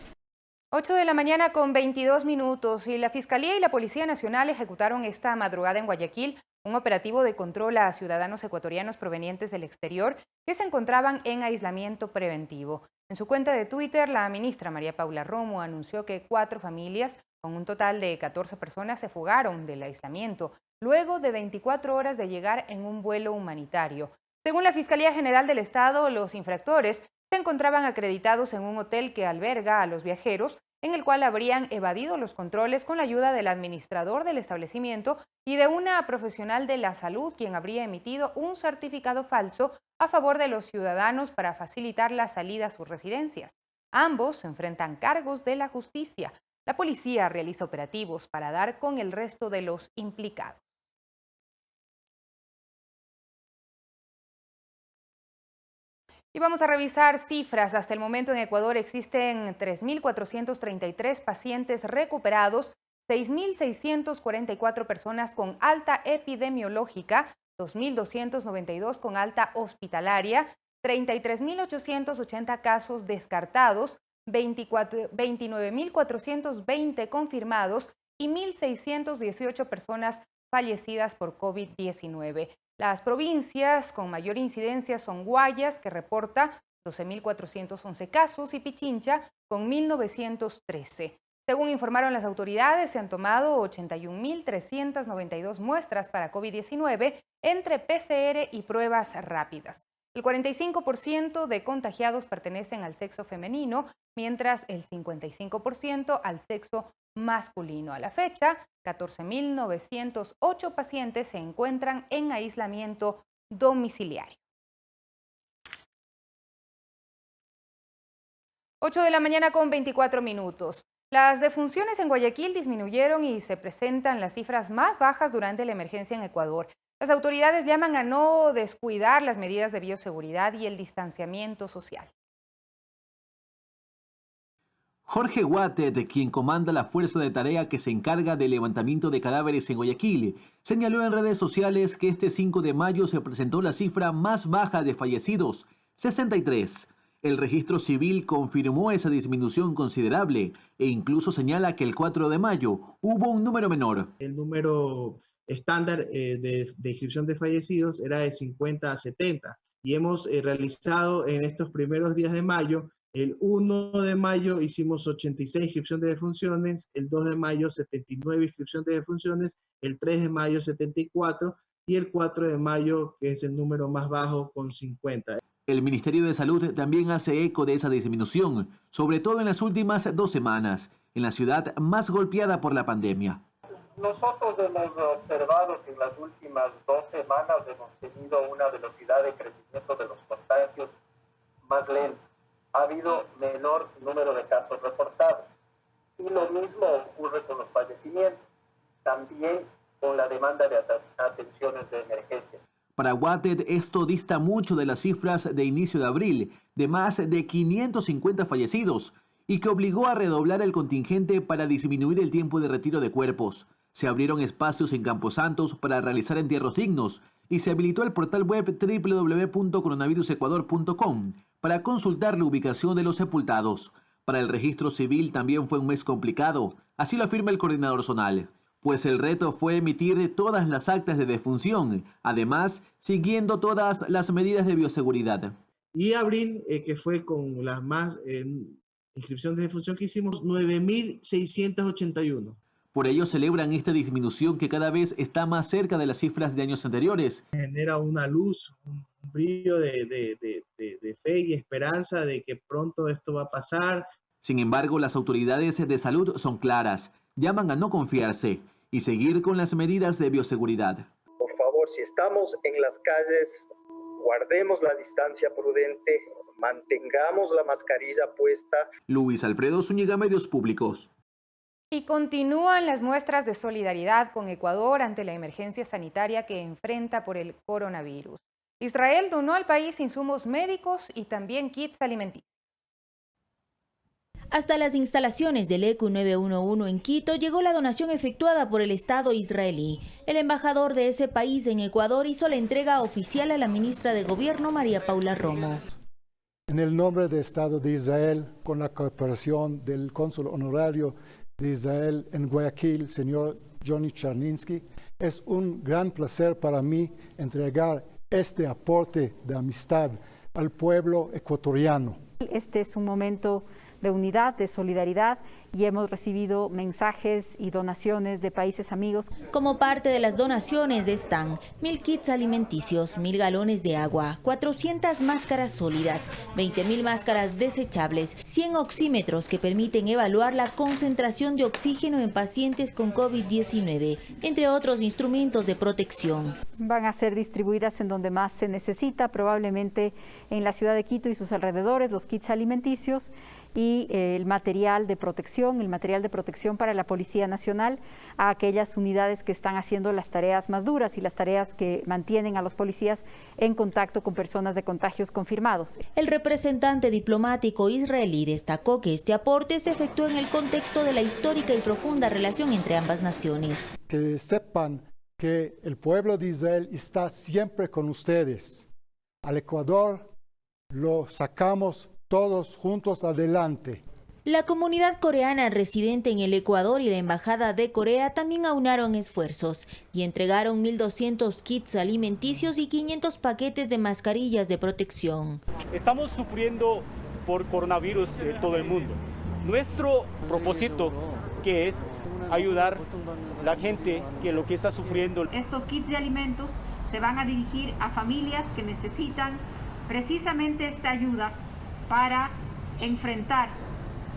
8 de la mañana con 22 minutos y la Fiscalía y la Policía Nacional ejecutaron esta madrugada en Guayaquil un operativo de control a ciudadanos ecuatorianos provenientes del exterior que se encontraban en aislamiento preventivo. En su cuenta de Twitter, la ministra María Paula Romo anunció que 4 familias con un total de 14 personas se fugaron del aislamiento luego de 24 horas de llegar en un vuelo humanitario. Según la Fiscalía General del Estado, los infractores se encontraban acreditados en un hotel que alberga a los viajeros, en el cual habrían evadido los controles con la ayuda del administrador del establecimiento y de una profesional de la salud, quien habría emitido un certificado falso a favor de los ciudadanos para facilitar la salida a sus residencias. Ambos se enfrentan cargos de la justicia. La policía realiza operativos para dar con el resto de los implicados. Y vamos a revisar cifras. Hasta el momento en Ecuador existen 3.433 pacientes recuperados, 6.644 personas con alta epidemiológica, 2.292 con alta hospitalaria, 33.880 casos descartados, 29.420 confirmados y 1.618 personas fallecidas por COVID-19. Las provincias con mayor incidencia son Guayas, que reporta 12.411 casos, y Pichincha, con 1.913. Según informaron las autoridades, se han tomado 81.392 muestras para COVID-19 entre PCR y pruebas rápidas. El 45% de contagiados pertenecen al sexo femenino, mientras el 55% al sexo masculino. A la fecha, 14.908 pacientes se encuentran en aislamiento domiciliario. 8 de la mañana con 24 minutos. Las defunciones en Guayaquil disminuyeron y se presentan las cifras más bajas durante la emergencia en Ecuador. Las autoridades llaman a no descuidar las medidas de bioseguridad y el distanciamiento social. Jorge Guatet, quien comanda la fuerza de tarea que se encarga del levantamiento de cadáveres en Guayaquil, señaló en redes sociales que este 5 de mayo se presentó la cifra más baja de fallecidos, 63. El registro civil confirmó esa disminución considerable e incluso señala que el 4 de mayo hubo un número menor. El número estándar de inscripción de fallecidos era de 50 a 70 y hemos realizado en estos primeros días de mayo, el 1 de mayo hicimos 86 inscripciones de defunciones, el 2 de mayo 79 inscripciones de defunciones, el 3 de mayo 74 y el 4 de mayo, que es el número más bajo, con 50. El Ministerio de Salud también hace eco de esa disminución, sobre todo en las últimas 2 semanas, en la ciudad más golpeada por la pandemia. Nosotros hemos observado que en las últimas 2 semanas hemos tenido una velocidad de crecimiento de los contagios más lenta. Ha habido menor número de casos reportados. Y lo mismo ocurre con los fallecimientos, también con la demanda de atenciones de emergencias. Para Guatet, esto dista mucho de las cifras de inicio de abril, de más de 550 fallecidos, y que obligó a redoblar el contingente para disminuir el tiempo de retiro de cuerpos. Se abrieron espacios en Camposantos para realizar entierros dignos y se habilitó el portal web www.coronavirusecuador.com para consultar la ubicación de los sepultados. Para el registro civil también fue un mes complicado, así lo afirma el coordinador zonal, pues el reto fue emitir todas las actas de defunción, además siguiendo todas las medidas de bioseguridad. Y abril, que fue con las más inscripciones de defunción que hicimos, 9.681. Por ello celebran esta disminución que cada vez está más cerca de las cifras de años anteriores. Genera una luz, un brillo de fe y esperanza de que pronto esto va a pasar. Sin embargo, las autoridades de salud son claras, llaman a no confiarse y seguir con las medidas de bioseguridad. Por favor, si estamos en las calles, guardemos la distancia prudente, mantengamos la mascarilla puesta. Luis Alfredo Zúñiga, Medios Públicos. Y continúan las muestras de solidaridad con Ecuador ante la emergencia sanitaria que enfrenta por el coronavirus. Israel donó al país insumos médicos y también kits alimenticios. Hasta las instalaciones del ECU 911 en Quito llegó la donación efectuada por el Estado israelí. El embajador de ese país en Ecuador hizo la entrega oficial a la ministra de Gobierno, María Paula Romo. En el nombre del Estado de Israel, con la cooperación del cónsul honorario de Israel en Guayaquil, señor Johnny Charninsky, es un gran placer para mí entregar este aporte de amistad al pueblo ecuatoriano. Este es un momento de unidad, de solidaridad, y hemos recibido mensajes y donaciones de países amigos. Como parte de las donaciones están 1.000 kits alimenticios, 1.000 galones de agua, 400 máscaras sólidas, 20.000 máscaras desechables, 100 oxímetros que permiten evaluar la concentración de oxígeno en pacientes con COVID-19, entre otros instrumentos de protección. Van a ser distribuidas en donde más se necesita, probablemente en la ciudad de Quito y sus alrededores, los kits alimenticios y el material de protección para la Policía Nacional, a aquellas unidades que están haciendo las tareas más duras y las tareas que mantienen a los policías en contacto con personas de contagios confirmados. El representante diplomático israelí destacó que este aporte se efectuó en el contexto de la histórica y profunda relación entre ambas naciones. Que sepan que el pueblo de Israel está siempre con ustedes. Al Ecuador lo sacamos todos juntos adelante. La comunidad coreana residente en el Ecuador y la Embajada de Corea también aunaron esfuerzos y entregaron 1.200 kits alimenticios y 500 paquetes de mascarillas de protección. Estamos sufriendo por coronavirus en todo el mundo. Nuestro propósito, que es ayudar a la gente que lo que está sufriendo. Estos kits de alimentos se van a dirigir a familias que necesitan precisamente esta ayuda para enfrentar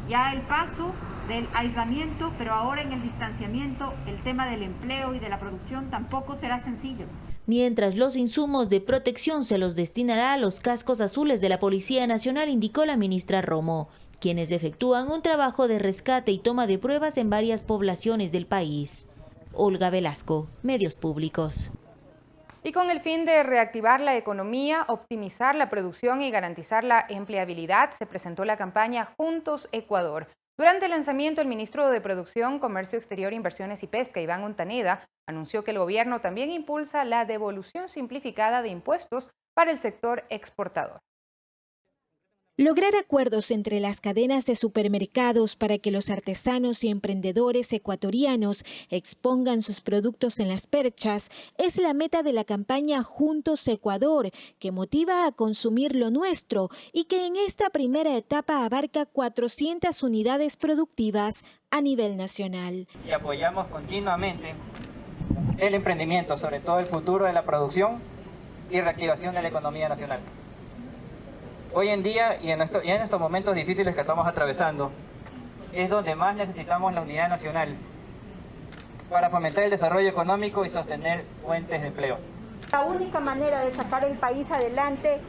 ya el paso del aislamiento, pero ahora en el distanciamiento, el tema del empleo y de la producción tampoco será sencillo. Mientras los insumos de protección se los destinará a los cascos azules de la Policía Nacional, indicó la ministra Romo. quienes efectúan un trabajo de rescate y toma de pruebas en varias poblaciones del país. Olga Velasco, Medios Públicos. Y con el fin de reactivar la economía, optimizar la producción y garantizar la empleabilidad, se presentó la campaña Juntos Ecuador. Durante el lanzamiento, el ministro de Producción, Comercio Exterior, Inversiones y Pesca, Iván Ontaneda, anunció que el gobierno también impulsa la devolución simplificada de impuestos para el sector exportador. Lograr acuerdos entre las cadenas de supermercados para que los artesanos y emprendedores ecuatorianos expongan sus productos en las perchas es la meta de la campaña Juntos Ecuador, que motiva a consumir lo nuestro y que en esta primera etapa abarca 400 unidades productivas a nivel nacional. Y apoyamos continuamente el emprendimiento, sobre todo el futuro de la producción y reactivación de la economía nacional. Hoy en día y en estos momentos difíciles que estamos atravesando, es donde más necesitamos la unidad nacional para fomentar el desarrollo económico y sostener fuentes de empleo. La única manera de sacar el país adelante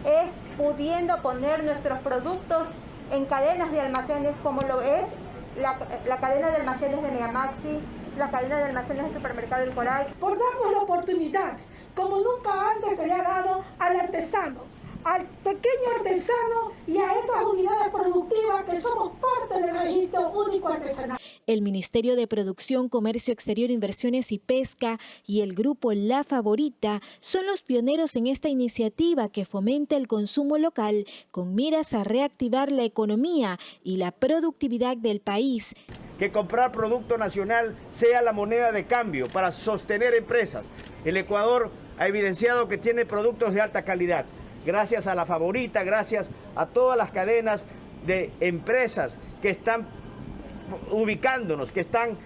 es pudiendo poner nuestros productos en cadenas de almacenes como lo es la cadena de almacenes de Megamaxi, la cadena de almacenes de Supermercado El Coral. Por darnos la oportunidad, como nunca antes se le ha dado al artesano, al pequeño artesano y a esas unidades productivas que somos parte del registro único artesanal. El Ministerio de Producción, Comercio Exterior, Inversiones y Pesca y el grupo La Favorita son los pioneros en esta iniciativa que fomenta el consumo local con miras a reactivar la economía y la productividad del país. Que comprar producto nacional sea la moneda de cambio para sostener empresas. El Ecuador ha evidenciado que tiene productos de alta calidad. Gracias a La Favorita, gracias a todas las cadenas de empresas que están ubicándonos, que están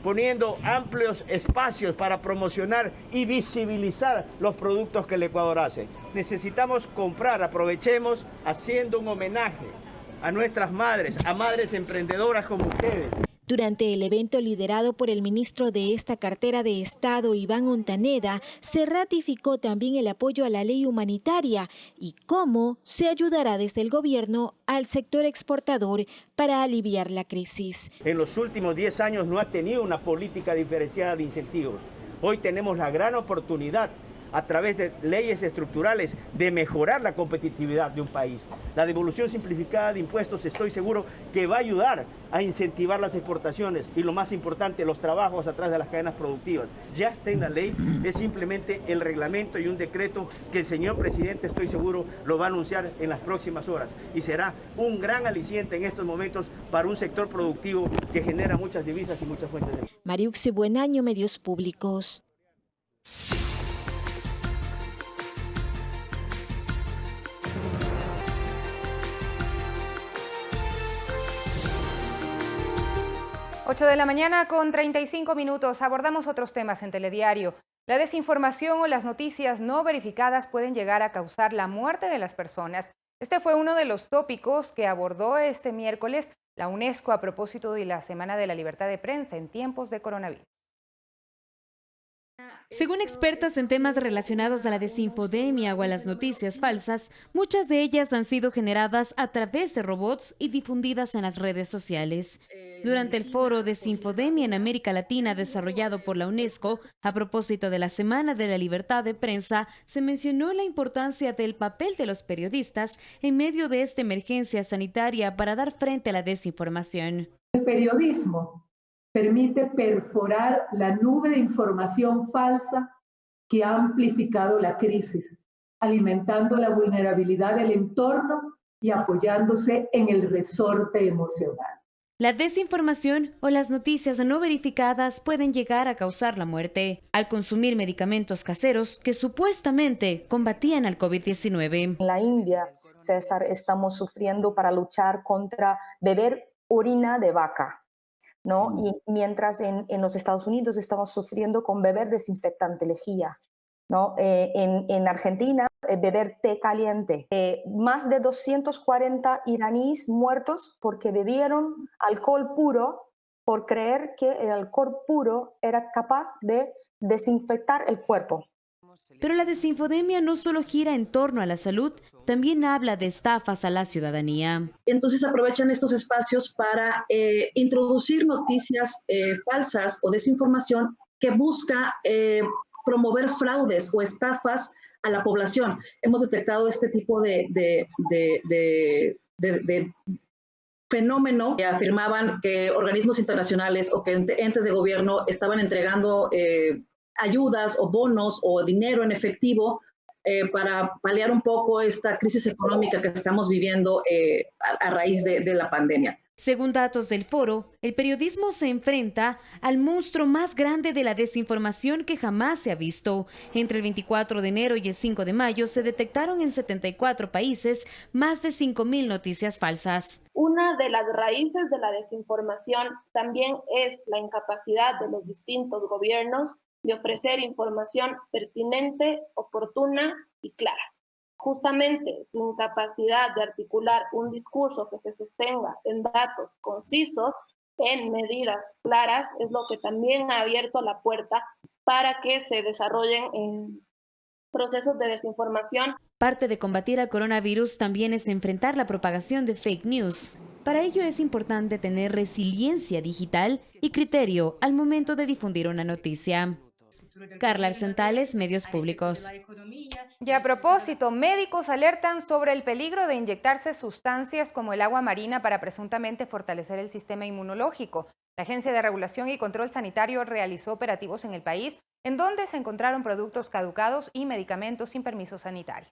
poniendo amplios espacios para promocionar y visibilizar los productos que el Ecuador hace. Necesitamos comprar, aprovechemos haciendo un homenaje a nuestras madres, a madres emprendedoras como ustedes. Durante el evento liderado por el ministro de esta cartera de Estado, Iván Ontaneda, se ratificó también el apoyo a la ley humanitaria y cómo se ayudará desde el gobierno al sector exportador para aliviar la crisis. En los últimos 10 años no ha tenido una política diferenciada de incentivos. Hoy tenemos la gran oportunidad, a través de leyes estructurales, de mejorar la competitividad de un país. La devolución simplificada de impuestos, estoy seguro que va a ayudar a incentivar las exportaciones y, lo más importante, los trabajos atrás de las cadenas productivas. Ya está en la ley, es simplemente el reglamento y un decreto que el señor presidente, estoy seguro, lo va a anunciar en las próximas horas y será un gran aliciente en estos momentos para un sector productivo que genera muchas divisas y muchas fuentes de empleo. Mariuxi Buenaño, Medios Públicos. 8 de la mañana con 35 minutos. Abordamos otros temas en Telediario. La desinformación o las noticias no verificadas pueden llegar a causar la muerte de las personas. Este fue uno de los tópicos que abordó este miércoles la UNESCO a propósito de la Semana de la Libertad de Prensa en tiempos de coronavirus. Según expertas en temas relacionados a la desinfodemia o a las noticias falsas, muchas de ellas han sido generadas a través de robots y difundidas en las redes sociales. Durante el foro Desinfodemia en América Latina desarrollado por la UNESCO, a propósito de la Semana de la Libertad de Prensa, se mencionó la importancia del papel de los periodistas en medio de esta emergencia sanitaria para dar frente a la desinformación. El periodismo permite perforar la nube de información falsa que ha amplificado la crisis, alimentando la vulnerabilidad del entorno y apoyándose en el resorte emocional. La desinformación o las noticias no verificadas pueden llegar a causar la muerte al consumir medicamentos caseros que supuestamente combatían al COVID-19. En la India, César, estamos sufriendo para luchar contra beber orina de vaca, ¿no? Y mientras en los Estados Unidos estamos sufriendo con beber desinfectante lejía, ¿no? En Argentina, beber té caliente. Más de 240 iraníes muertos porque bebieron alcohol puro por creer que el alcohol puro era capaz de desinfectar el cuerpo. Pero la desinfodemia no solo gira en torno a la salud, también habla de estafas a la ciudadanía. Entonces aprovechan estos espacios para introducir noticias falsas o desinformación que busca promover fraudes o estafas a la población. Hemos detectado este tipo de fenómeno que afirmaban que organismos internacionales o que entes de gobierno estaban entregando ayudas o bonos o dinero en efectivo para paliar un poco esta crisis económica que estamos viviendo a raíz de la pandemia. Según datos del foro, el periodismo se enfrenta al monstruo más grande de la desinformación que jamás se ha visto. Entre el 24 de enero y el 5 de mayo se detectaron en 74 países más de 5.000 noticias falsas. Una de las raíces de la desinformación también es la incapacidad de los distintos gobiernos de ofrecer información pertinente, oportuna y clara. Justamente su incapacidad de articular un discurso que se sostenga en datos concisos, en medidas claras, es lo que también ha abierto la puerta para que se desarrollen procesos de desinformación. Parte de combatir al coronavirus también es enfrentar la propagación de fake news. Para ello es importante tener resiliencia digital y criterio al momento de difundir una noticia. Carla Arcentales, Medios Públicos. Y a propósito, médicos alertan sobre el peligro de inyectarse sustancias como el agua marina para presuntamente fortalecer el sistema inmunológico. La Agencia de Regulación y Control Sanitario realizó operativos en el país en donde se encontraron productos caducados y medicamentos sin permiso sanitario.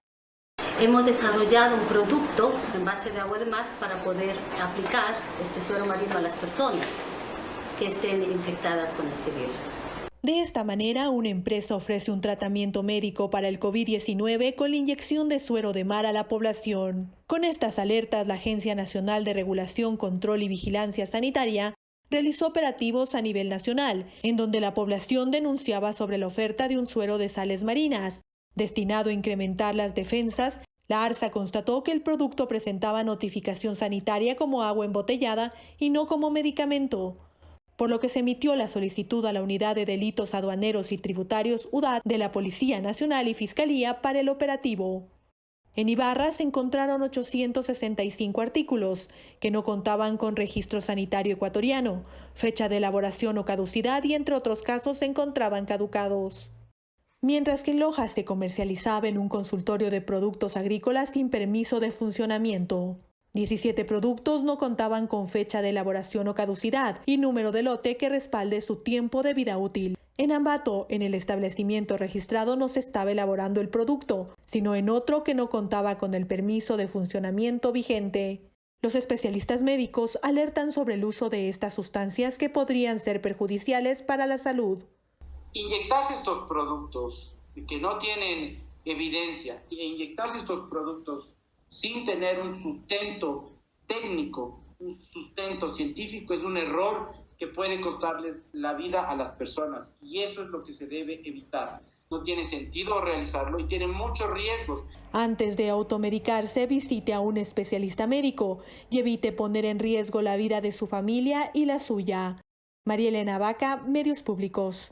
Hemos desarrollado un producto en base de agua de mar para poder aplicar este suero marino a las personas que estén infectadas con este virus. De esta manera, una empresa ofrece un tratamiento médico para el COVID-19 con la inyección de suero de mar a la población. Con estas alertas, la Agencia Nacional de Regulación, Control y Vigilancia Sanitaria realizó operativos a nivel nacional, en donde la población denunciaba sobre la oferta de un suero de sales marinas. Destinado a incrementar las defensas, la ARSA constató que el producto presentaba notificación sanitaria como agua embotellada y no como medicamento, por lo que se emitió la solicitud a la Unidad de Delitos Aduaneros y Tributarios UDAT de la Policía Nacional y Fiscalía para el operativo. En Ibarra se encontraron 865 artículos que no contaban con registro sanitario ecuatoriano, fecha de elaboración o caducidad y entre otros casos se encontraban caducados. Mientras que en Loja se comercializaba en un consultorio de productos agrícolas sin permiso de funcionamiento. 17 productos no contaban con fecha de elaboración o caducidad y número de lote que respalde su tiempo de vida útil. En Ambato, en el establecimiento registrado no se estaba elaborando el producto, sino en otro que no contaba con el permiso de funcionamiento vigente. Los especialistas médicos alertan sobre el uso de estas sustancias que podrían ser perjudiciales para la salud. Inyectarse estos productos que no tienen evidencia, inyectarse estos productos sin tener un sustento técnico, un sustento científico, es un error que puede costarles la vida a las personas y eso es lo que se debe evitar. No tiene sentido realizarlo y tiene muchos riesgos. Antes de automedicarse, visite a un especialista médico y evite poner en riesgo la vida de su familia y la suya. María Elena Vaca, Medios Públicos.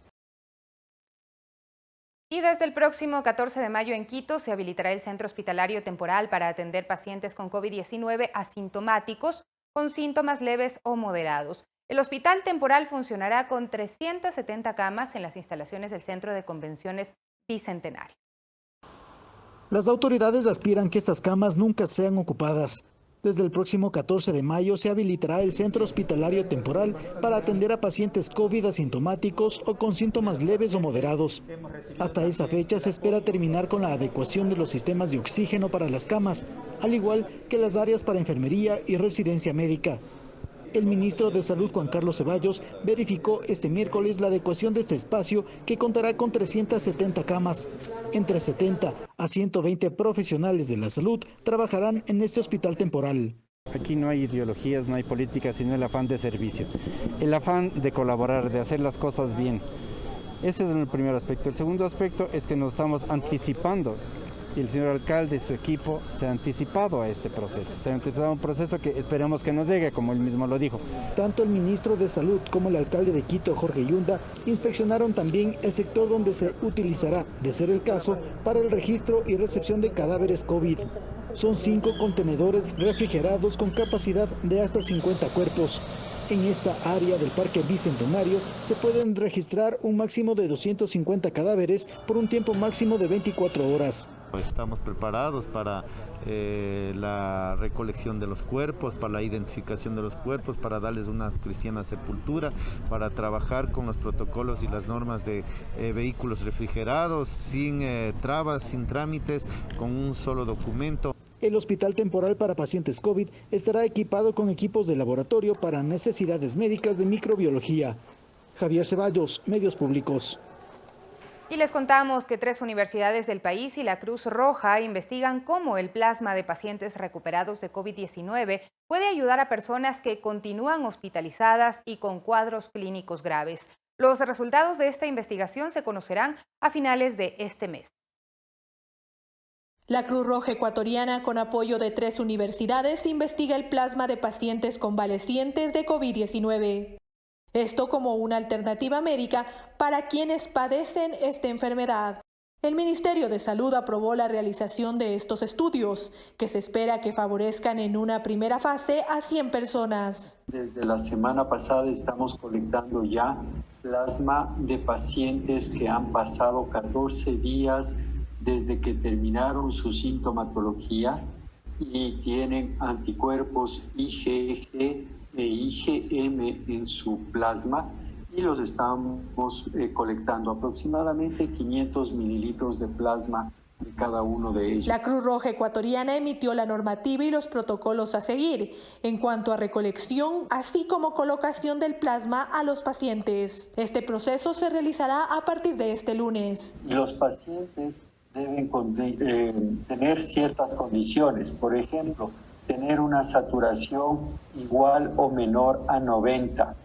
Y desde el próximo 14 de mayo en Quito se habilitará el centro hospitalario temporal para atender pacientes con COVID-19 asintomáticos con síntomas leves o moderados. El hospital temporal funcionará con 370 camas en las instalaciones del Centro de Convenciones Bicentenario. Las autoridades aspiran que estas camas nunca sean ocupadas. Desde el próximo 14 de mayo se habilitará el centro hospitalario temporal para atender a pacientes COVID asintomáticos o con síntomas leves o moderados. Hasta esa fecha se espera terminar con la adecuación de los sistemas de oxígeno para las camas, al igual que las áreas para enfermería y residencia médica. El ministro de Salud, Juan Carlos Ceballos, verificó este miércoles la adecuación de este espacio que contará con 370 camas. Entre 70 a 120 profesionales de la salud trabajarán en este hospital temporal. Aquí no hay ideologías, no hay políticas, sino el afán de servicio. El afán de colaborar, de hacer las cosas bien. Ese es el primer aspecto. El segundo aspecto es que nos estamos anticipando y el señor alcalde y su equipo se han anticipado a este proceso. Se ha anticipado un proceso que esperemos que nos llegue, como él mismo lo dijo. Tanto el ministro de Salud como el alcalde de Quito, Jorge Yunda, inspeccionaron también el sector donde se utilizará, de ser el caso, para el registro y recepción de cadáveres COVID. Son 5 contenedores refrigerados con capacidad de hasta 50 cuerpos. En esta área del Parque Bicentenario se pueden registrar un máximo de 250 cadáveres por un tiempo máximo de 24 horas. Estamos preparados para la recolección de los cuerpos, para la identificación de los cuerpos, para darles una cristiana sepultura, para trabajar con los protocolos y las normas de vehículos refrigerados, sin trabas, sin trámites, con un solo documento. El Hospital Temporal para Pacientes COVID estará equipado con equipos de laboratorio para necesidades médicas de microbiología. Javier Ceballos, Medios Públicos. Y les contamos que 3 universidades del país y la Cruz Roja investigan cómo el plasma de pacientes recuperados de COVID-19 puede ayudar a personas que continúan hospitalizadas y con cuadros clínicos graves. Los resultados de esta investigación se conocerán a finales de este mes. La Cruz Roja Ecuatoriana, con apoyo de 3 universidades, investiga el plasma de pacientes convalecientes de COVID-19. Esto como una alternativa médica para quienes padecen esta enfermedad. El Ministerio de Salud aprobó la realización de estos estudios, que se espera que favorezcan en una primera fase a 100 personas. Desde la semana pasada estamos colectando ya plasma de pacientes que han pasado 14 días desde que terminaron su sintomatología y tienen anticuerpos IgG e IgM en su plasma, y los estamos colectando aproximadamente 500 mililitros de plasma de cada uno de ellos. La Cruz Roja Ecuatoriana emitió la normativa y los protocolos a seguir en cuanto a recolección, así como colocación del plasma a los pacientes. Este proceso se realizará a partir de este lunes. Los pacientes deben tener ciertas condiciones, por ejemplo, tener una saturación igual o menor a 90.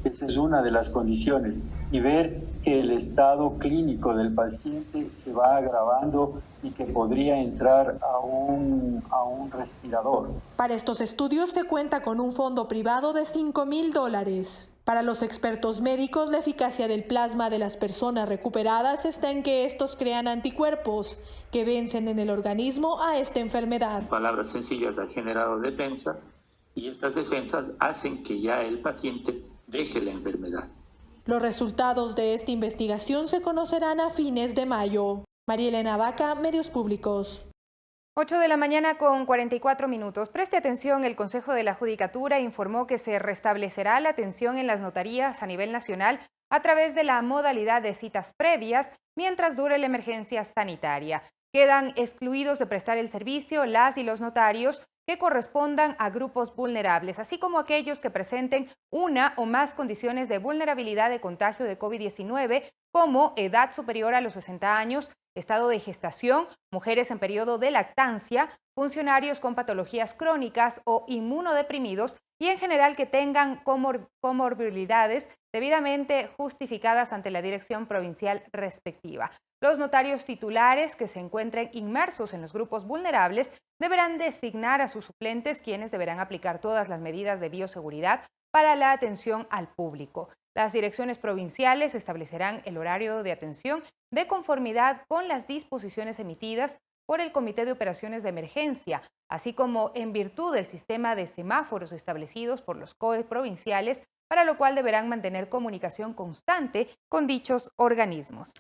Esa es una de las condiciones. Y ver que el estado clínico del paciente se va agravando y que podría entrar a un respirador. Para estos estudios se cuenta con un fondo privado de $5.000. Para los expertos médicos, la eficacia del plasma de las personas recuperadas está en que estos crean anticuerpos que vencen en el organismo a esta enfermedad. Palabras sencillas, ha generado defensas y estas defensas hacen que ya el paciente deje la enfermedad. Los resultados de esta investigación se conocerán a fines de mayo. María Elena Vaca, Medios Públicos. 8 de la mañana con 44 minutos. Preste atención, el Consejo de la Judicatura informó que se restablecerá la atención en las notarías a nivel nacional a través de la modalidad de citas previas mientras dure la emergencia sanitaria. Quedan excluidos de prestar el servicio las y los notarios que correspondan a grupos vulnerables, así como aquellos que presenten una o más condiciones de vulnerabilidad de contagio de COVID-19, como edad superior a los 60 años, estado de gestación, mujeres en periodo de lactancia, funcionarios con patologías crónicas o inmunodeprimidos y en general que tengan comorbilidades debidamente justificadas ante la dirección provincial respectiva. Los notarios titulares que se encuentren inmersos en los grupos vulnerables deberán designar a sus suplentes, quienes deberán aplicar todas las medidas de bioseguridad para la atención al público. Las direcciones provinciales establecerán el horario de atención de conformidad con las disposiciones emitidas por el Comité de Operaciones de Emergencia, así como en virtud del sistema de semáforos establecidos por los COE provinciales, para lo cual deberán mantener comunicación constante con dichos organismos.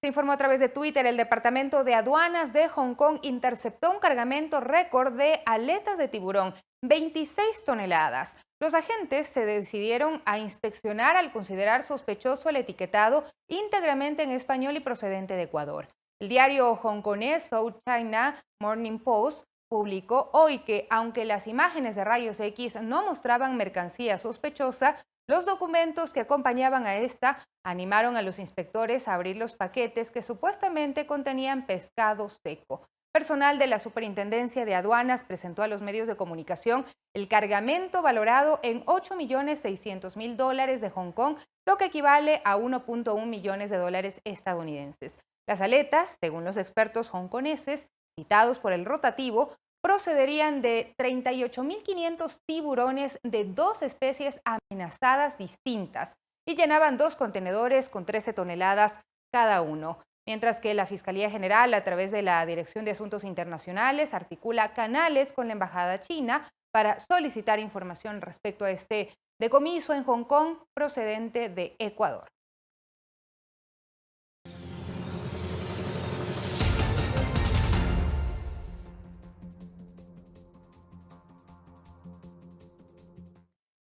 Se informó a través de Twitter, el Departamento de Aduanas de Hong Kong interceptó un cargamento récord de aletas de tiburón, 26 toneladas. Los agentes se decidieron a inspeccionar al considerar sospechoso el etiquetado íntegramente en español y procedente de Ecuador. El diario hongkonés South China Morning Post publicó hoy que, aunque las imágenes de rayos X no mostraban mercancía sospechosa, los documentos que acompañaban a esta animaron a los inspectores a abrir los paquetes que supuestamente contenían pescado seco. Personal de la Superintendencia de Aduanas presentó a los medios de comunicación el cargamento valorado en $8.600.000 de Hong Kong, lo que equivale a 1.1 millones de dólares estadounidenses. Las aletas, según los expertos hongkoneses citados por el rotativo, procederían de 38.500 tiburones de 2 especies amenazadas distintas y llenaban 2 contenedores con 13 toneladas cada uno. Mientras que la Fiscalía General, a través de la Dirección de Asuntos Internacionales, articula canales con la Embajada China para solicitar información respecto a este decomiso en Hong Kong procedente de Ecuador.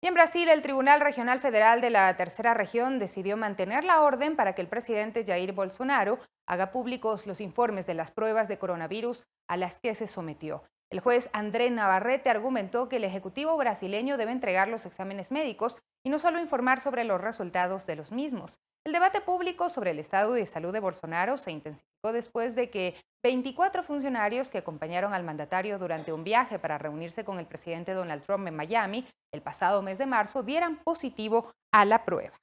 Y en Brasil, el Tribunal Regional Federal de la Tercera Región decidió mantener la orden para que el presidente Jair Bolsonaro haga públicos los informes de las pruebas de coronavirus a las que se sometió. El juez André Navarrete argumentó que el Ejecutivo brasileño debe entregar los exámenes médicos y no solo informar sobre los resultados de los mismos. El debate público sobre el estado de salud de Bolsonaro se intensificó después de que 24 funcionarios que acompañaron al mandatario durante un viaje para reunirse con el presidente Donald Trump en Miami el pasado mes de marzo dieran positivo a la prueba.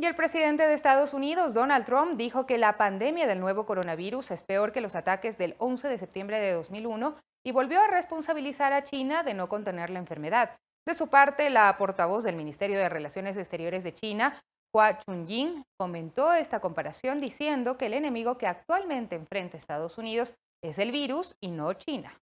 Y el presidente de Estados Unidos, Donald Trump, dijo que la pandemia del nuevo coronavirus es peor que los ataques del 11 de septiembre de 2001 y volvió a responsabilizar a China de no contener la enfermedad. De su parte, la portavoz del Ministerio de Relaciones Exteriores de China, Hua Chunying, comentó esta comparación diciendo que el enemigo que actualmente enfrenta Estados Unidos es el virus y no China.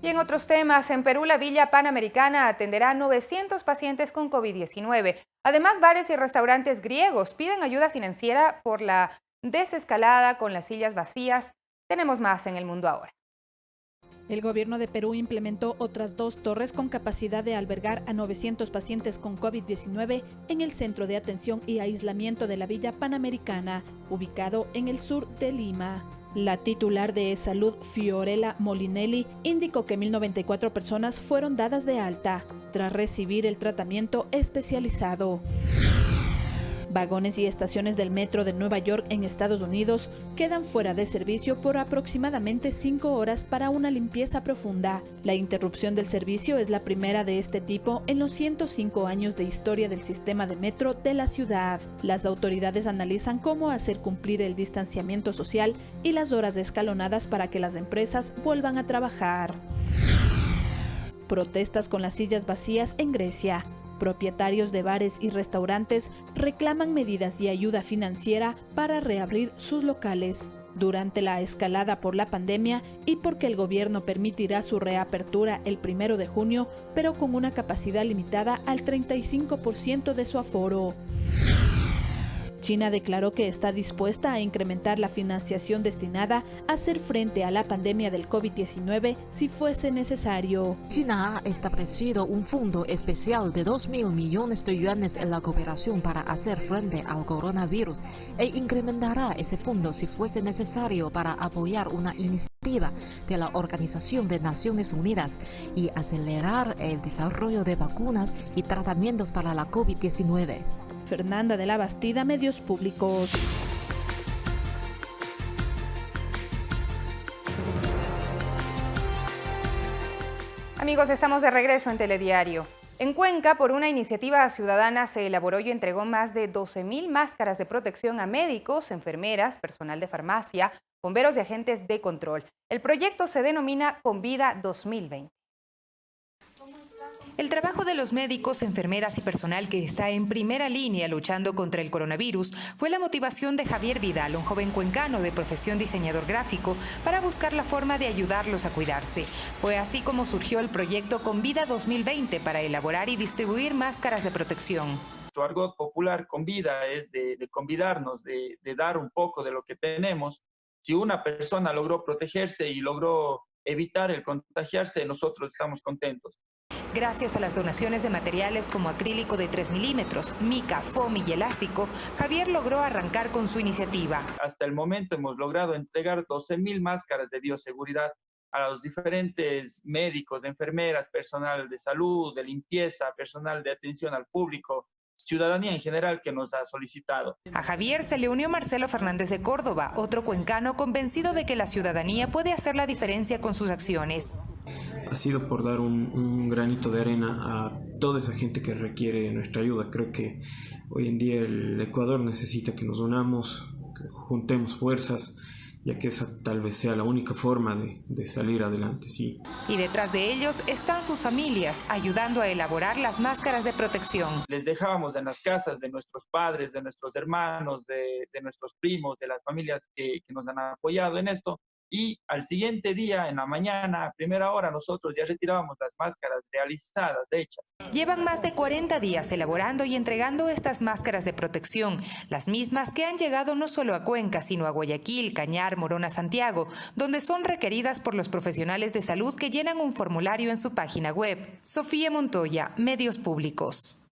Y en otros temas, en Perú la Villa Panamericana atenderá a 900 pacientes con COVID-19. Además, bares y restaurantes griegos piden ayuda financiera por la desescalada con las sillas vacías. Tenemos más en El Mundo Ahora. El gobierno de Perú implementó otras 2 torres con capacidad de albergar a 900 pacientes con COVID-19 en el Centro de Atención y Aislamiento de la Villa Panamericana, ubicado en el sur de Lima. La titular de Salud, Fiorella Molinelli, indicó que 1.094 personas fueron dadas de alta tras recibir el tratamiento especializado. Vagones y estaciones del metro de Nueva York en Estados Unidos quedan fuera de servicio por aproximadamente 5 horas para una limpieza profunda. La interrupción del servicio es la primera de este tipo en los 105 años de historia del sistema de metro de la ciudad. Las autoridades analizan cómo hacer cumplir el distanciamiento social y las horas escalonadas para que las empresas vuelvan a trabajar. Protestas con las sillas vacías en Grecia. Propietarios de bares y restaurantes reclaman medidas y ayuda financiera para reabrir sus locales durante la escalada por la pandemia y porque el gobierno permitirá su reapertura el 1 de junio, pero con una capacidad limitada al 35% de su aforo. China declaró que está dispuesta a incrementar la financiación destinada a hacer frente a la pandemia del COVID-19 si fuese necesario. China ha establecido un fondo especial de 2.000 millones de yuanes en la cooperación para hacer frente al coronavirus e incrementará ese fondo si fuese necesario para apoyar una iniciativa de la Organización de Naciones Unidas y acelerar el desarrollo de vacunas y tratamientos para la COVID-19. Fernanda de la Bastida, Medios Públicos. Amigos, estamos de regreso en Telediario. En Cuenca, por una iniciativa ciudadana, se elaboró y entregó más de 12.000 máscaras de protección a médicos, enfermeras, personal de farmacia, bomberos y agentes de control. El proyecto se denomina Convida 2020. El trabajo de los médicos, enfermeras y personal que está en primera línea luchando contra el coronavirus fue la motivación de Javier Vidal, un joven cuencano de profesión diseñador gráfico, para buscar la forma de ayudarlos a cuidarse. Fue así como surgió el proyecto Convida 2020 para elaborar y distribuir máscaras de protección. Su argot popular convida es de convidarnos, de dar un poco de lo que tenemos. Si una persona logró protegerse y logró evitar el contagiarse, nosotros estamos contentos. Gracias a las donaciones de materiales como acrílico de 3 milímetros, mica, foamy y elástico, Javier logró arrancar con su iniciativa. Hasta el momento hemos logrado entregar 12.000 máscaras de bioseguridad a los diferentes médicos, enfermeras, personal de salud, de limpieza, personal de atención al público, ciudadanía en general que nos ha solicitado. A Javier se le unió Marcelo Fernández de Córdoba, otro cuencano convencido de que la ciudadanía puede hacer la diferencia con sus acciones. Ha sido por dar un granito de arena a toda esa gente que requiere nuestra ayuda. Creo que hoy en día el Ecuador necesita que nos unamos, que juntemos fuerzas, ya que esa tal vez sea la única forma de salir adelante, sí. Y detrás de ellos están sus familias, ayudando a elaborar las máscaras de protección. Les dejábamos en las casas de nuestros padres, de nuestros hermanos, de nuestros primos, de las familias que nos han apoyado en esto. Y al siguiente día, en la mañana, a primera hora, nosotros ya retirábamos las máscaras realizadas, hechas. Llevan más de 40 días elaborando y entregando estas máscaras de protección, las mismas que han llegado no solo a Cuenca, sino a Guayaquil, Cañar, Morona, Santiago, donde son requeridas por los profesionales de salud que llenan un formulario en su página web. Sofía Montoya, Medios Públicos.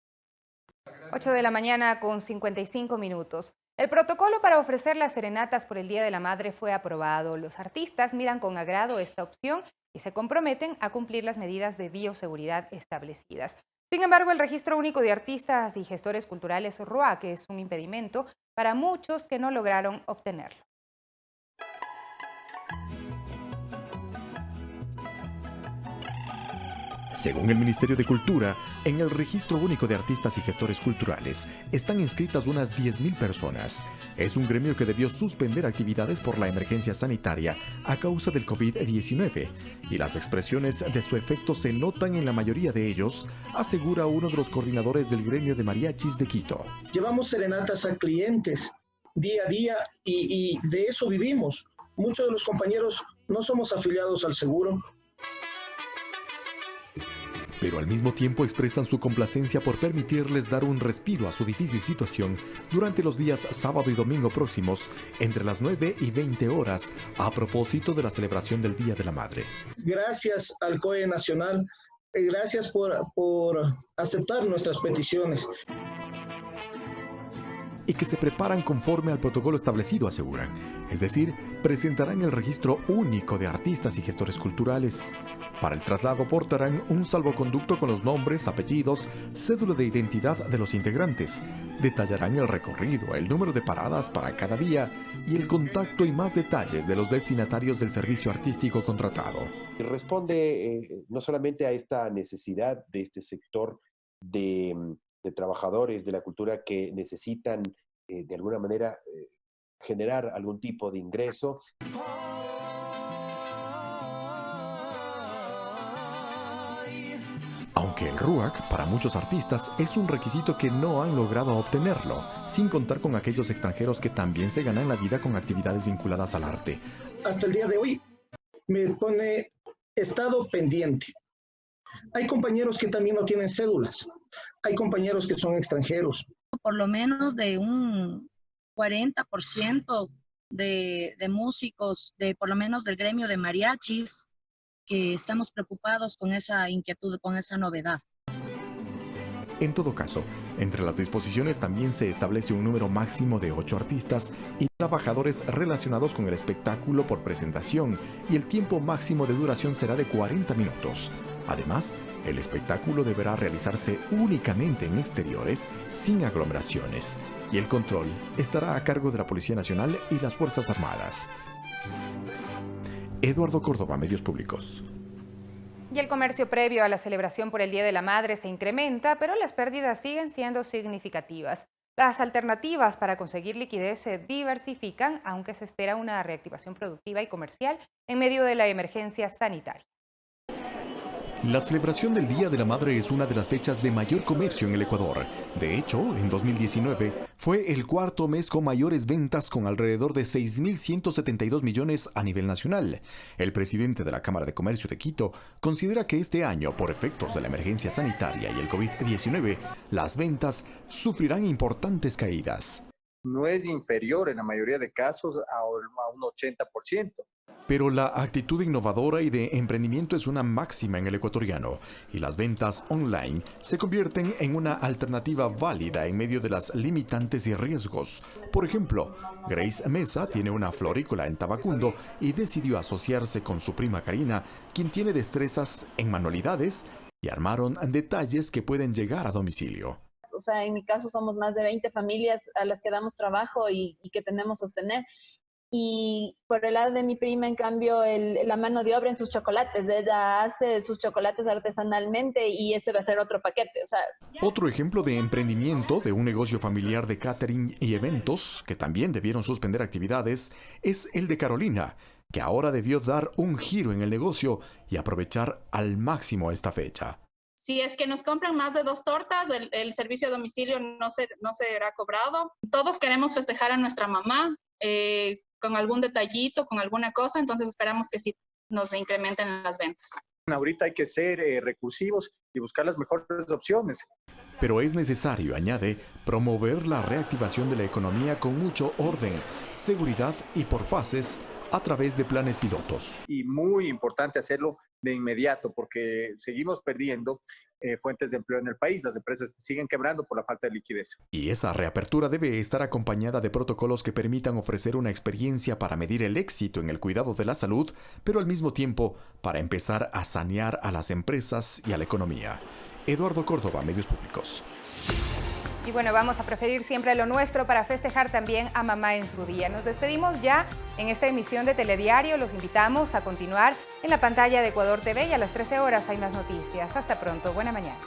8 de la mañana con 55 minutos. El protocolo para ofrecer las serenatas por el Día de la Madre fue aprobado. Los artistas miran con agrado esta opción y se comprometen a cumplir las medidas de bioseguridad establecidas. Sin embargo, el Registro Único de Artistas y Gestores Culturales, RUAC, es un impedimento para muchos que no lograron obtenerlo. Según el Ministerio de Cultura, en el Registro Único de Artistas y Gestores Culturales están inscritas unas 10.000 personas. Es un gremio que debió suspender actividades por la emergencia sanitaria a causa del COVID-19 y las expresiones de su efecto se notan en la mayoría de ellos, asegura uno de los coordinadores del gremio de mariachis de Quito. Llevamos serenatas a clientes día a día y de eso vivimos. Muchos de los compañeros no somos afiliados al seguro. Pero al mismo tiempo expresan su complacencia por permitirles dar un respiro a su difícil situación durante los días sábado y domingo próximos, entre las 9 y 20 horas, a propósito de la celebración del Día de la Madre. Gracias al COE Nacional, gracias por aceptar nuestras peticiones. Y que se preparan conforme al protocolo establecido, aseguran. Es decir, presentarán el Registro Único de Artistas y Gestores Culturales. Para el traslado portarán un salvoconducto con los nombres, apellidos, cédula de identidad de los integrantes. Detallarán el recorrido, el número de paradas para cada día y el contacto y más detalles de los destinatarios del servicio artístico contratado. Y responde no solamente a esta necesidad de este sector de trabajadores de la cultura que necesitan de alguna manera generar algún tipo de ingreso. Aunque el RUAC para muchos artistas es un requisito que no han logrado obtenerlo, sin contar con aquellos extranjeros que también se ganan la vida con actividades vinculadas al arte. Hasta el día de hoy me pone estado pendiente. Hay compañeros que también no tienen cédulas. Hay compañeros que son extranjeros. Por lo menos de un 40% de músicos, por lo menos del gremio de mariachis, que estamos preocupados con esa inquietud, con esa novedad. En todo caso, entre las disposiciones también se establece un número máximo de 8 artistas y trabajadores relacionados con el espectáculo por presentación, y el tiempo máximo de duración será de 40 minutos. Además, el espectáculo deberá realizarse únicamente en exteriores, sin aglomeraciones, y el control estará a cargo de la Policía Nacional y las Fuerzas Armadas. Eduardo Córdoba, Medios Públicos. Y el comercio previo a la celebración por el Día de la Madre se incrementa, pero las pérdidas siguen siendo significativas. Las alternativas para conseguir liquidez se diversifican, aunque se espera una reactivación productiva y comercial en medio de la emergencia sanitaria. La celebración del Día de la Madre es una de las fechas de mayor comercio en el Ecuador. De hecho, en 2019 fue el cuarto mes con mayores ventas, con alrededor de 6.172 millones a nivel nacional. El presidente de la Cámara de Comercio de Quito considera que este año, por efectos de la emergencia sanitaria y el COVID-19, las ventas sufrirán importantes caídas. No es inferior en la mayoría de casos a un 80%. Pero la actitud innovadora y de emprendimiento es una máxima en el ecuatoriano, y las ventas online se convierten en una alternativa válida en medio de las limitantes y riesgos. Por ejemplo, Grace Mesa tiene una florícola en Tabacundo y decidió asociarse con su prima Karina, quien tiene destrezas en manualidades, y armaron detalles que pueden llegar a domicilio. O sea, en mi caso somos más de 20 familias a las que damos trabajo y que tenemos sostener. Y por el lado de mi prima, en cambio, la mano de obra en sus chocolates. Ella hace sus chocolates artesanalmente y ese va a ser otro paquete. O sea, Otro ejemplo de emprendimiento de un negocio familiar de catering y eventos, que también debieron suspender actividades, es el de Carolina, que ahora debió dar un giro en el negocio y aprovechar al máximo esta fecha. Si es que nos compran más de 2 tortas, el servicio a domicilio no será cobrado. Todos queremos festejar a nuestra mamá con algún detallito, con alguna cosa, entonces esperamos que sí nos incrementen las ventas. Ahorita hay que ser recursivos y buscar las mejores opciones. Pero es necesario, añade, promover la reactivación de la economía con mucho orden, seguridad y por fases a través de planes pilotos. Y muy importante hacerlo de inmediato porque seguimos perdiendo fuentes de empleo en el país. Las empresas siguen quebrando por la falta de liquidez. Y esa reapertura debe estar acompañada de protocolos que permitan ofrecer una experiencia para medir el éxito en el cuidado de la salud, pero al mismo tiempo para empezar a sanear a las empresas y a la economía. Eduardo Córdoba, Medios Públicos. Y bueno, vamos a preferir siempre lo nuestro para festejar también a mamá en su día. Nos despedimos ya en esta emisión de Telediario. Los invitamos a continuar en la pantalla de Ecuador TV y a las 13 horas hay más noticias. Hasta pronto. Buena mañana.